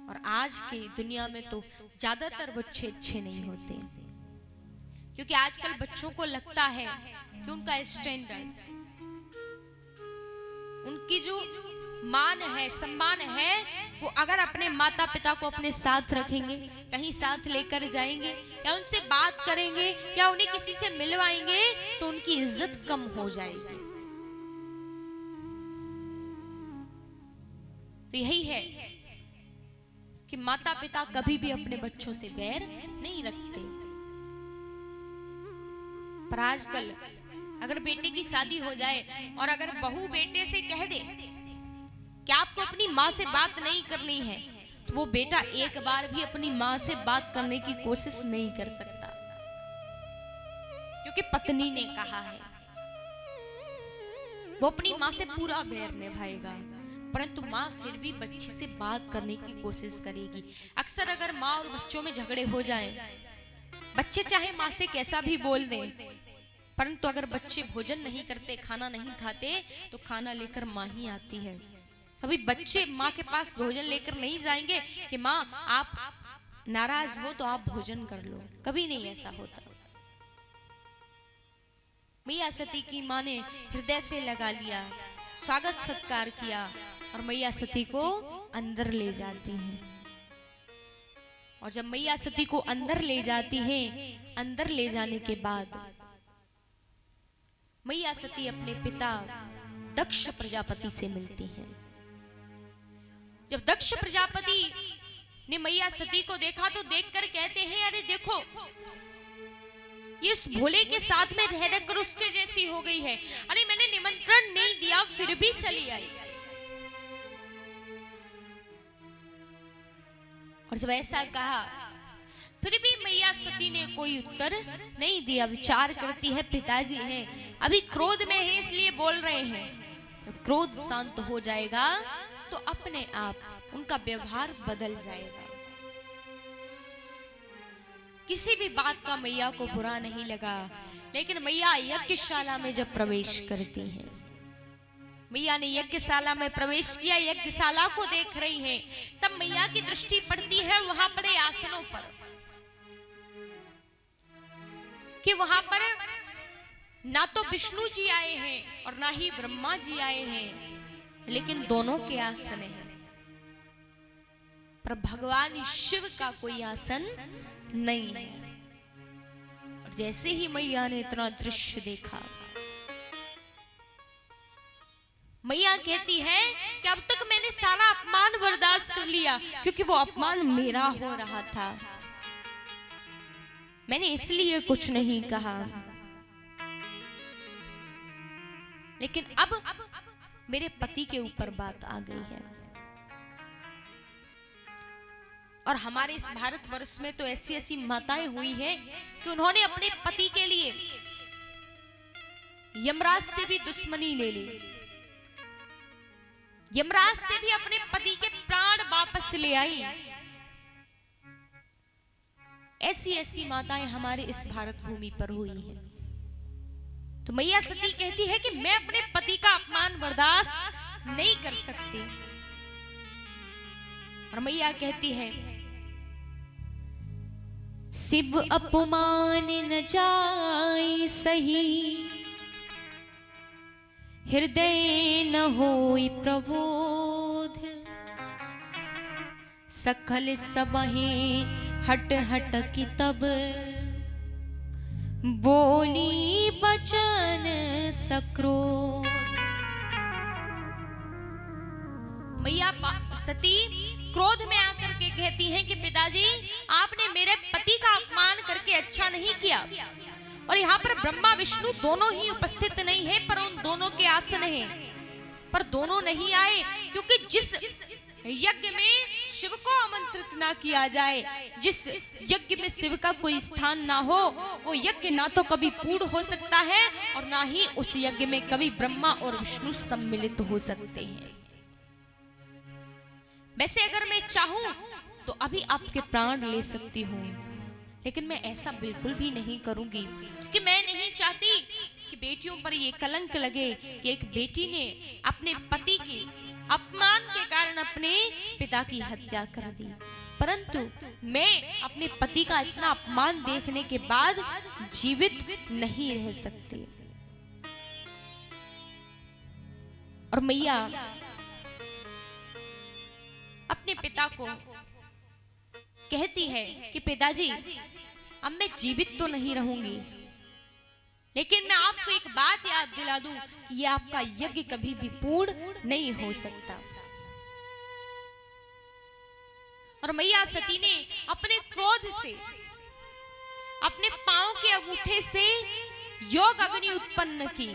और आज के दुनिया में तो ज्यादातर बच्चे अच्छे नहीं होते, क्योंकि आजकल बच्चों को लगता है कि उनका स्टैंडर्ड, उनकी जो मान है, सम्मान है, वो अगर अपने माता पिता को अपने साथ रखेंगे, कहीं साथ लेकर जाएंगे या उनसे बात करेंगे या उन्हें किसी से मिलवाएंगे तो उनकी इज्जत कम हो जाएगी। तो यही है कि माता पिता कभी भी अपने बच्चों से बैर नहीं रखते। पर आजकल अगर बेटे की शादी हो जाए और अगर बहू बेटे से कह दे कि आपको अपनी माँ से बात नहीं करनी है, तो वो बेटा एक बार भी अपनी माँ से बात करने की कोशिश नहीं कर सकता, क्योंकि पत्नी ने कहा है। वो अपनी माँ से पूरा बैर निभाएगा, परंतु माँ फिर भी बच्चे से बात करने की कोशिश करेगी। अक्सर अगर माँ और बच्चों में झगड़े हो जाएं, बच्चे चाहे माँ से कैसा भी बोल दें, परंतु अगर बच्चे भोजन नहीं करते, खाना नहीं खाते, तो खाना लेकर माँ ही आती है। अभी बच्चे माँ के पास भोजन लेकर नहीं जाएंगे कि माँ आप नाराज हो तो आप भोजन कर लो, कभी नहीं ऐसा होता। मैया सती की माँ ने हृदय से लगा लिया, स्वागत सत्कार किया और मैया सती को अंदर ले जाती हैं। और जब मैया सती को अंदर ले जाती हैं, अंदर ले जाने के बाद मैया सती अपने पिता दक्ष प्रजापति से मिलती हैं। जब दक्ष प्रजापति ने मैया सती को देखा तो देखकर कहते हैं, अरे देखो ये इस भोले के साथ में रह रहकर उसके जैसी हो गई है। अरे मैंने निमंत्रण नहीं दिया फिर भी चली आई। और जब ऐसा कहा फिर भी मैया सती ने कोई उत्तर नहीं दिया। विचार करती है, पिताजी हैं, अभी क्रोध में है इसलिए बोल रहे हैं, जब क्रोध शांत हो जाएगा तो अपने आप उनका व्यवहार बदल जाएगा। किसी भी बात का मैया को बुरा नहीं लगा, लेकिन मैया यज्ञशाला में जब प्रवेश करती हैं, मैया ने यज्ञशाला में प्रवेश किया, यज्ञशाला को देख रही हैं, तब मैया की दृष्टि पड़ती है वहां पड़े आसनों पर कि वहां पर ना तो विष्णु जी आए हैं और ना ही ब्रह्मा जी आए हैं, लेकिन दोनों के आसन हैं, पर भगवान शिव का कोई आसन नहीं है। और जैसे ही मैया ने इतना दृश्य देखा, मैया कहती है कि अब तक मैंने सारा अपमान बर्दाश्त कर लिया, क्योंकि वो अपमान मेरा हो रहा था, मैंने इसलिए कुछ नहीं कहा, लेकिन अब मेरे पति के ऊपर बात आ गई है। और हमारे इस भारतवर्ष में तो ऐसी ऐसी माताएं हुई हैं कि उन्होंने अपने पति के लिए यमराज से भी दुश्मनी ले ली, यमराज से भी अपने पति के प्राण वापस ले आई। ऐसी ऐसी माताएं हमारे इस भारत भूमि पर हुई हैं। तो मैया सती कहती है कि मैं अपने पति का अपमान बर्दाश्त नहीं कर सकती। और मैया कहती है, शिव अपमान न जाय सही, हृदय न होई प्रबोध, सकल सबहे हट हट की तब, बोली बचन सक्रोध। मैया सती क्रोध में आकर के कहती हैं कि पिताजी आपने मेरे पति का अपमान करके अच्छा नहीं किया। और यहाँ पर ब्रह्मा विष्णु दोनों ही उपस्थित नहीं है, पर उन दोनों के आसन हैं, पर दोनों नहीं आए, क्योंकि जिस यज्ञ में शिव को आमंत्रित ना किया जाए, जिस यज्ञ में शिव का कोई स्थान ना हो, वो यज्ञ ना तो कभी पूर्ण हो सकता है और ना ही उस यज्ञ में कभी ब्रह्मा और विष्णु सम्मिलित हो सकते हैं। वैसे अगर मैं चाहूं तो अभी आपके प्राण ले सकती हूँ, लेकिन मैं ऐसा बिल्कुल भी नहीं करूंगी, क्योंकि मैं नहीं चाहती कि बेटियों पर ये कलंक लगे कि एक बेटी ने अपने पति की अपमान के कारण अपने पिता की हत्या कर दी, परंतु मैं अपने पति का इतना अपमान देखने के बाद जीवित नहीं रह सकती। और मैया अपने पिता को कहती है कि पिताजी, अब मैं जीवित तो नहीं रहूंगी, लेकिन मैं आपको एक बात याद दिला दूं कि यह आपका यज्ञ कभी भी पूर्ण नहीं हो सकता। और मैया सती ने अपने क्रोध से, अपने पांव के अंगूठे से योग अग्नि उत्पन्न की,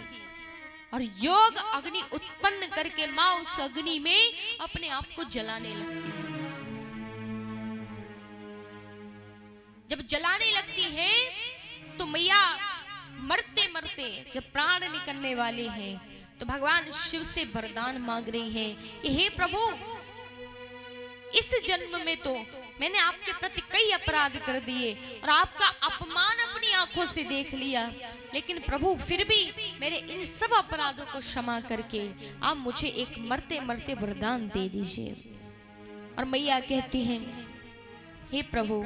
और योग अग्नि उत्पन्न करके मां उस अग्नि में अपने आप को जलाने लगती है। जब जलाने लगती है तो मैया मरते मरते जब प्राण निकलने वाले हैं तो भगवान शिव से वरदान मांग रही हैं कि हे प्रभु, इस जन्म में तो मैंने आपके प्रति कई अपराध कर दिए और आपका अपमान अपनी आंखों से देख लिया, लेकिन प्रभु फिर भी मेरे इन सब अपराधों को क्षमा करके आप मुझे एक मरते मरते वरदान दे दीजिए। और मैया कहती हैं, हे प्रभु,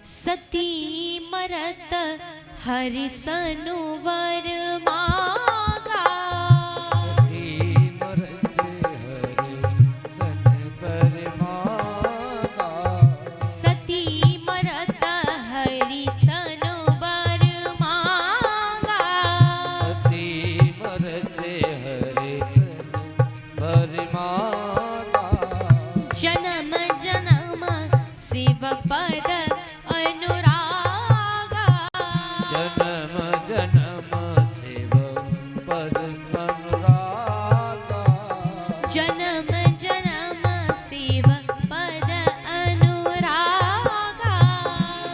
सती मरत हरि सनु वर मांगा, सती मरत हरि सन वर मांगा, सती मरत हरि सनु वर मांगा, सती मरत हरि सन वर मांगा, जन्म जन्म शिव पद अनुरागा, जन्म जन्म शिव पद अनुरागा, जन्म जन्म शिव पद अनुरागा,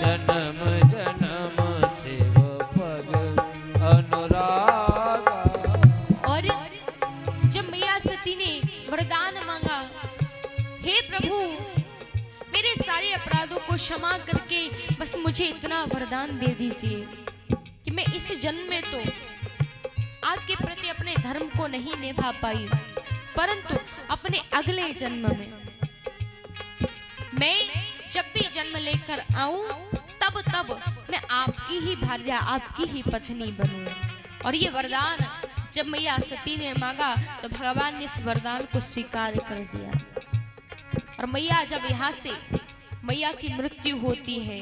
जन्म जन्म शिव पद अनुरागा। और जब मैया सती ने वरदान मांगा, हे प्रभु, मेरे सारे अपराधों को क्षमा करके बस मुझे इतना वरदान दे दीजिए कि मैं इस जन्म में तो आपके प्रति अपने धर्म को नहीं निभा पाई, परंतु अपने अगले जन्म में मैं जब भी जन्म लेकर आऊं तब तब मैं आपकी ही भार्या, आपकी ही पत्नी बनूं। और ये वरदान जब मैया सती ने मांगा तो भगवान ने इस वरदान को स्वीकार कर दिया। और मैया जब यहाँ से मैया की मृत्यु होती है,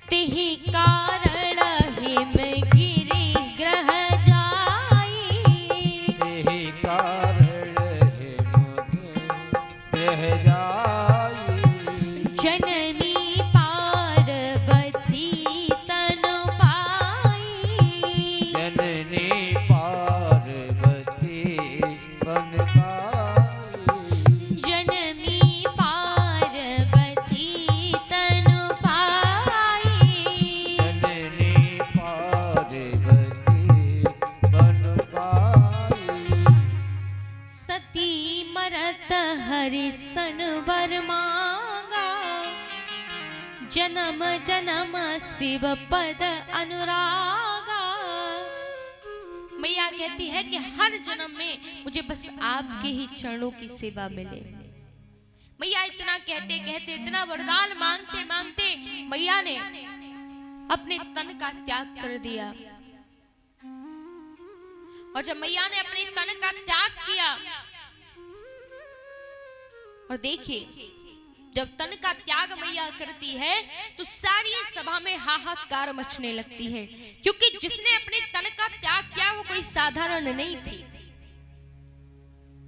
तेहि कारण हिम गिरि ग्रह जाई, तेहि कारण हिम ग्रह जाई, जननी पार्वती तनु पाई, जननी पार्वती बन पाई, जननी पार्वती तनु पाई, जननी पार्वती बन पाई, सती मरत हरि सन वर मांगा, जन्म जन्म शिव पद अनुरागा। मैया कहती है कि हर जन्म में मुझे बस आपके ही चरणों की सेवा मिले। मैया इतना कहते कहते, इतना वरदान मांगते मांगते मैया ने अपने तन का त्याग कर दिया। और जब मैया ने अपने तन का त्याग किया, और देखिए जब तन का त्याग मैया करती है तो सारी सभा में हाहाकार मचने लगती है, क्योंकि जिसने अपने तन का त्याग किया वो कोई साधारण नहीं थी,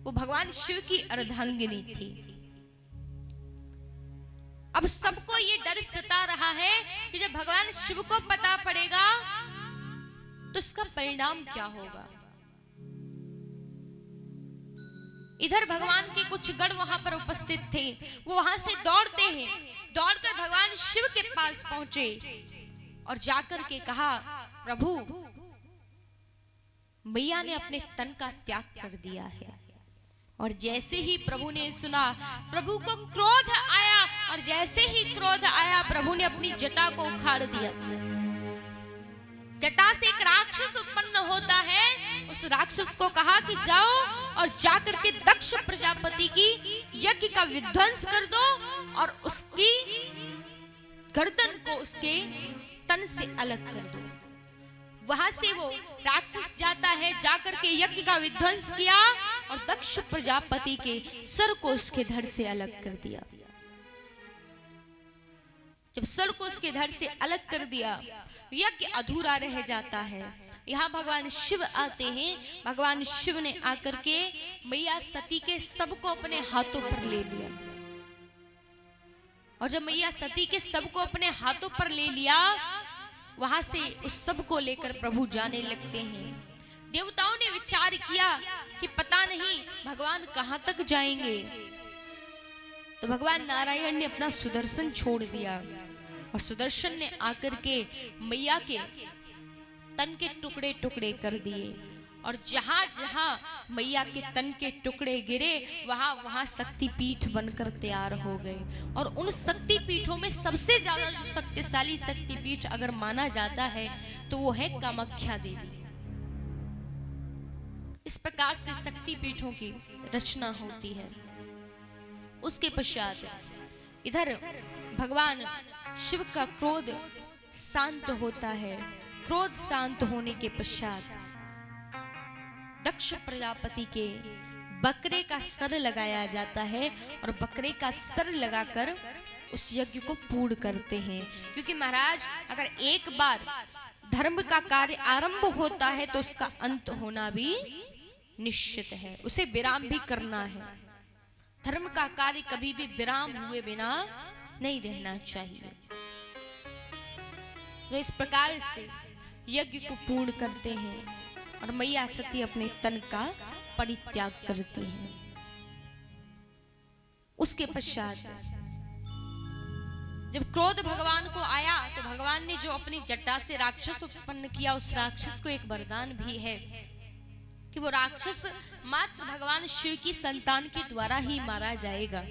वो भगवान शिव की अर्धांगिनी थी। अब सबको ये डर सता रहा है कि जब भगवान शिव को पता पड़ेगा तो इसका परिणाम क्या होगा। इधर भगवान के कुछ गण वहां पर उपस्थित थे, वो वहां से दौड़ते हैं, दौड़कर भगवान शिव के पास पहुंचे और जाकर के कहा, प्रभु, मैया ने अपने तन का त्याग कर दिया है। और जैसे ही प्रभु ने सुना, प्रभु को क्रोध आया, और जैसे ही क्रोध आया प्रभु ने अपनी जटा को उखाड़ दिया। जटा से एक राक्षस उत्पन्न होता है, उस राक्षस को कहा कि जाओ और जाकर के दक्ष प्रजापति की यज्ञ का विध्वंस कर दो और उसकी गर्दन को उसके तन से अलग कर दो। वहां से वो राक्षस जाता है, जाकर के यज्ञ का विध्वंस किया और दक्ष प्रजापति के सर को उसके धड़ से अलग कर दिया। जब सर को उसके धड़ से अलग कर दिया, यज्ञ अधूरा रह जाता है। यहाँ भगवान शिव आते हैं। भगवान शिव ने आकर के मैया सती के सबको अपने हाथों पर ले लिया, और जब मैया सती के सबको अपने हाथों पर ले लिया, वहां से उस सब को लेकर प्रभु जाने लगते हैं। देवताओं ने विचार किया कि पता नहीं भगवान कहां तक जाएंगे, तो भगवान नारायण ने अपना सुदर्शन छोड़ दिया और सुदर्शन ने आकर के मैया के तन के टुकड़े टुकड़े कर दिए, और जहां जहां मैया के तन के टुकड़े गिरे वहां वहां शक्तिपीठ बनकर तैयार हो गए। और उन शक्तिपीठों में सबसे ज्यादा जो शक्तिशाली शक्तिपीठ अगर माना जाता है तो वो है कामाख्या देवी। इस प्रकार से शक्तिपीठों की रचना होती है। उसके पश्चात इधर भगवान शिव का क्रोध शांत होता है। क्रोध शांत होने के पश्चात दक्ष प्रजापति के बकरे का सर लगाया जाता है और बकरे का सर लगाकर उस यज्ञ को पूर्ण करते हैं। क्योंकि महाराज अगर एक बार धर्म का कार्य आरंभ होता है तो उसका अंत होना भी निश्चित है, उसे विराम भी करना है। धर्म का कार्य कभी भी विराम हुए बिना नहीं रहना चाहिए। तो इस प्रकार से यज्ञ को पूर्ण करते हैं और मैया सती अपने तन का परित्याग करती हैं। उसके पश्चात जब क्रोध भगवान को आया तो भगवान ने जो अपनी जटा से राक्षस उत्पन्न किया, उस राक्षस को एक वरदान भी है कि वो राक्षस मात्र भगवान शिव की संतान के द्वारा ही मारा जाएगा।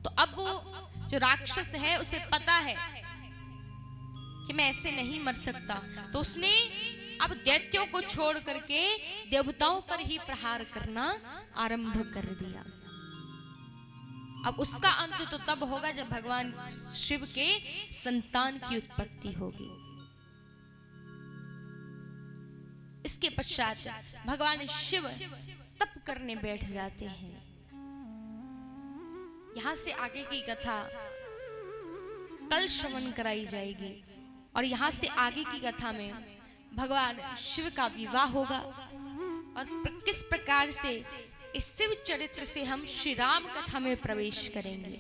तो अब वो जो राक्षस है उसे पता है कि मैं ऐसे नहीं मर सकता, तो उसने अब दैत्यों को छोड़ करके देवताओं पर ही प्रहार करना आरंभ कर दिया। अब उसका अंत तो तब होगा जब भगवान शिव के संतान की उत्पत्ति होगी। इसके पश्चात भगवान शिव तप करने बैठ जाते हैं। यहां से आगे की कथा कल श्रवण कराई जाएगी और यहां से आगे की कथा में भगवान शिव का विवाह होगा और किस प्रकार से इस शिव चरित्र से हम श्री राम कथा में प्रवेश करेंगे,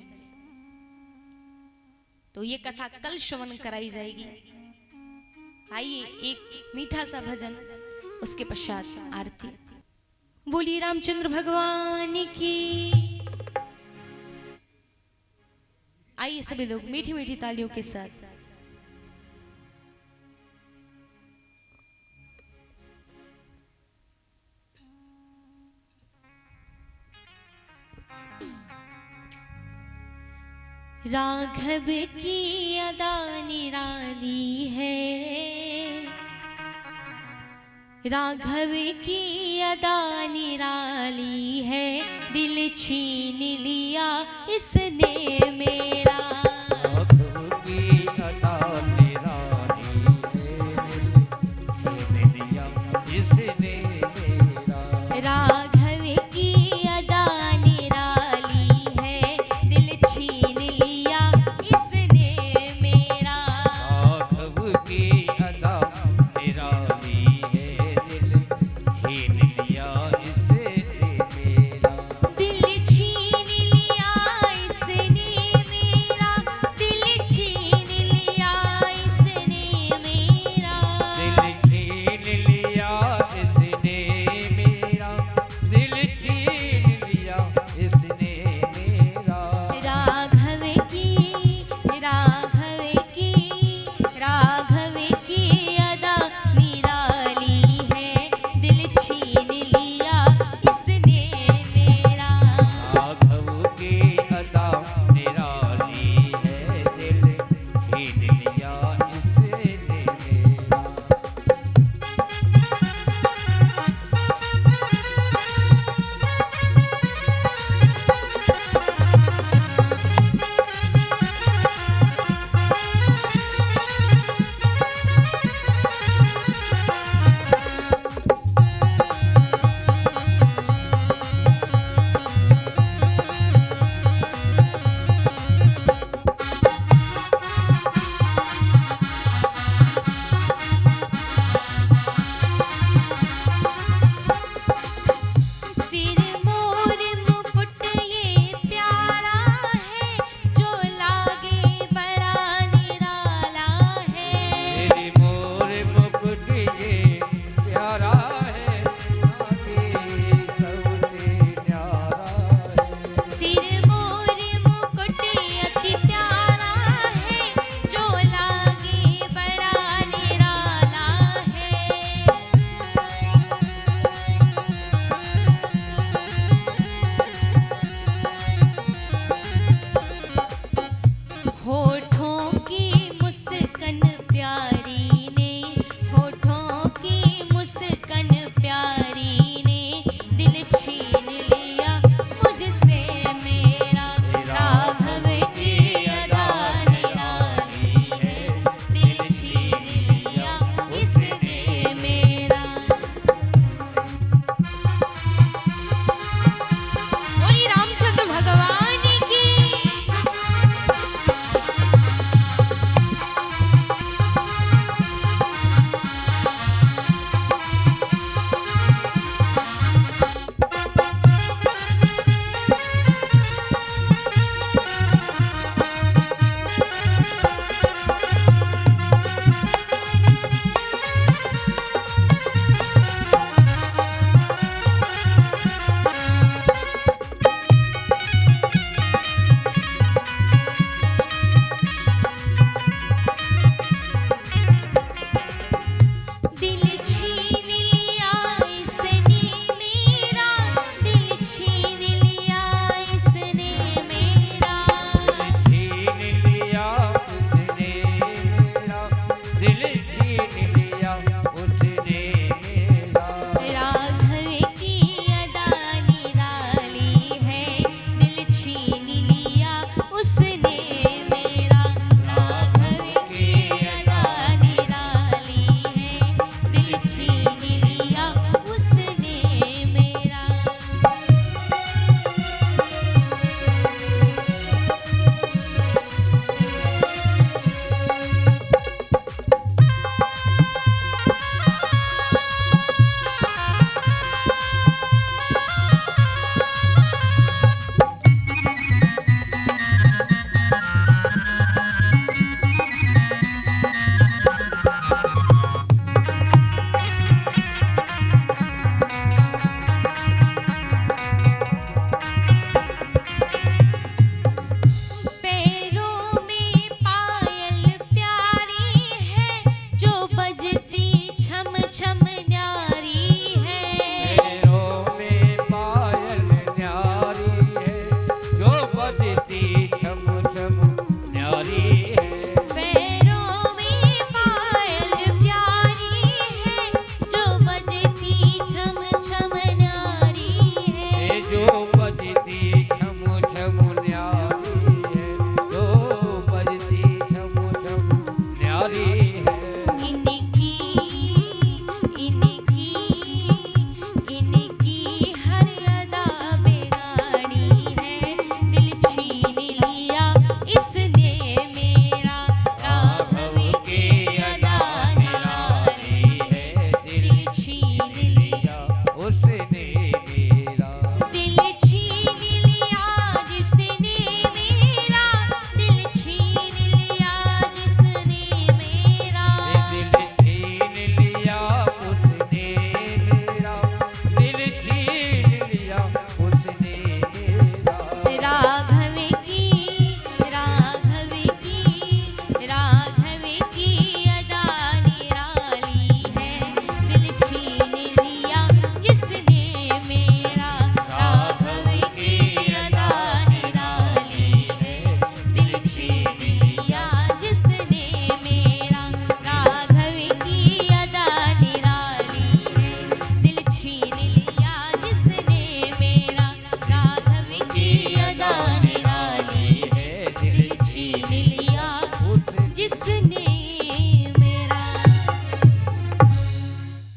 तो ये कथा कल श्रवण कराई जाएगी। आइए एक मीठा सा भजन, उसके पश्चात आरती। बोलिए रामचंद्र भगवान की। आइए सभी लोग मीठी मीठी तालियों के साथ। राघव की अदा निराली है, राघव की अदा निराली है, दिल छीन लिया इसने मेरा। राघव की अदा निराली है, छीन लिया इसने मेरा। राघव की अदा निराली है, दिल छीन लिया इसने मेरा। राघव की अदा निराली है, दिल छीन लिया इसने मेरा। दिल छीन लिया इसने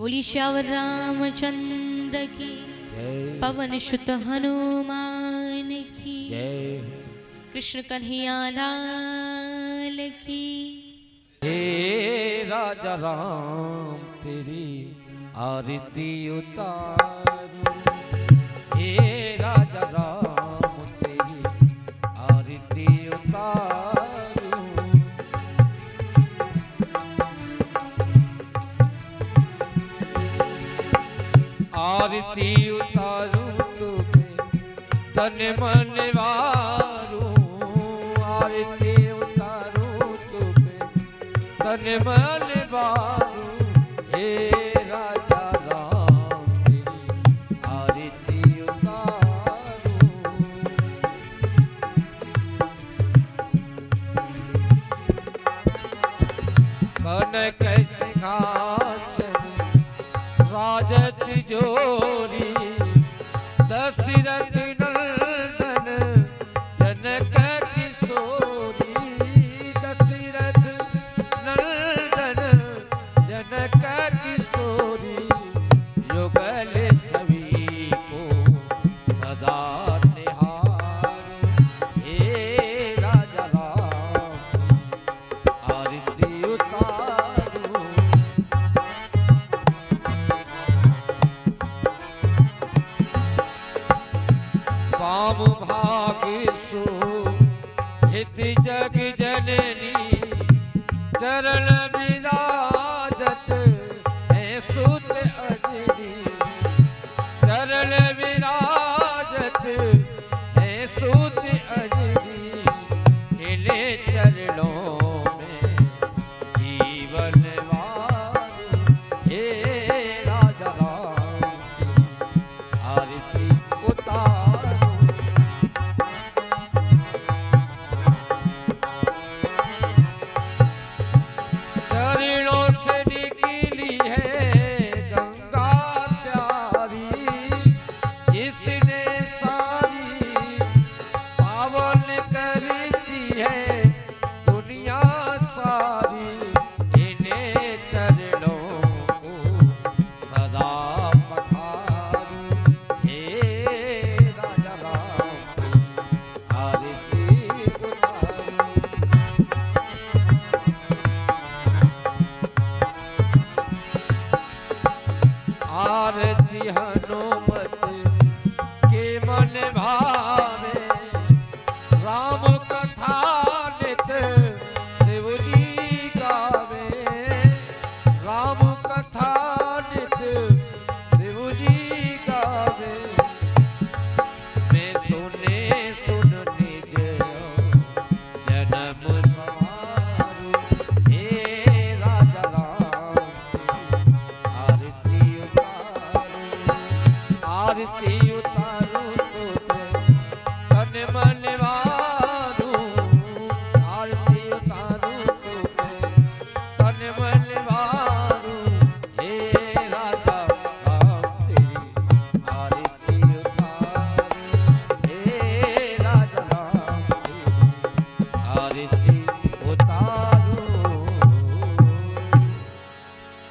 बोली श्यावर रामचंद्र की, जय पवन सुत हनुमान की, जय। कृष्ण कन्हैया लाल की। हे राजा राम तेरी आरती उतारूं, हे राजा राम तेरी आरती उतारूं। आरती उतारूं तुझे तन मन वारूं, आरती उतारूं तुझे तन मन वारूं। हे राजा राम तेरी आरती उतारूं। कनक सिंहासन राजत जोरी, दशरथ नंदन जनक किशोरी, दशरथ नंदन जनक किशोरी। युगल छवि को सदा निहारूं, हे राजा राम आरती उतारूं। वाम भाग सो हित जग जननी, चरण विराजत है सुत अजनी, चरण विराजत है सुत अजनी। खिले चरणों में जीवन वारूं, हे राजा राम आरती उतारूं। चरणों से निकली है गंगा प्यारी, जिसने सारी पावन कर दी है दुनिया सारी। इन्हें चरणों को सदा पखारूं, हे राजा राम आरती उतारूं। आरती हनुमत के मन भावे, राम कथा नित शिव जी गावे, राम कथा नित शिव जी गावे। मैं सुने सुन निज जन्म समारूं, हे राजा राम आरती उतारूं। आरती उतारूं तुझे तन मन वारूं, आरती उतारूं तुझे तन मन वारूं। हे राजा राम तेरी आरती उतारूं, हे राजा राम तेरी आरती उतारूं।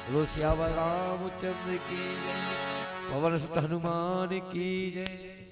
बोलो श्यावर रामचंद्र की जय, पवन सुत हनुमान की जय।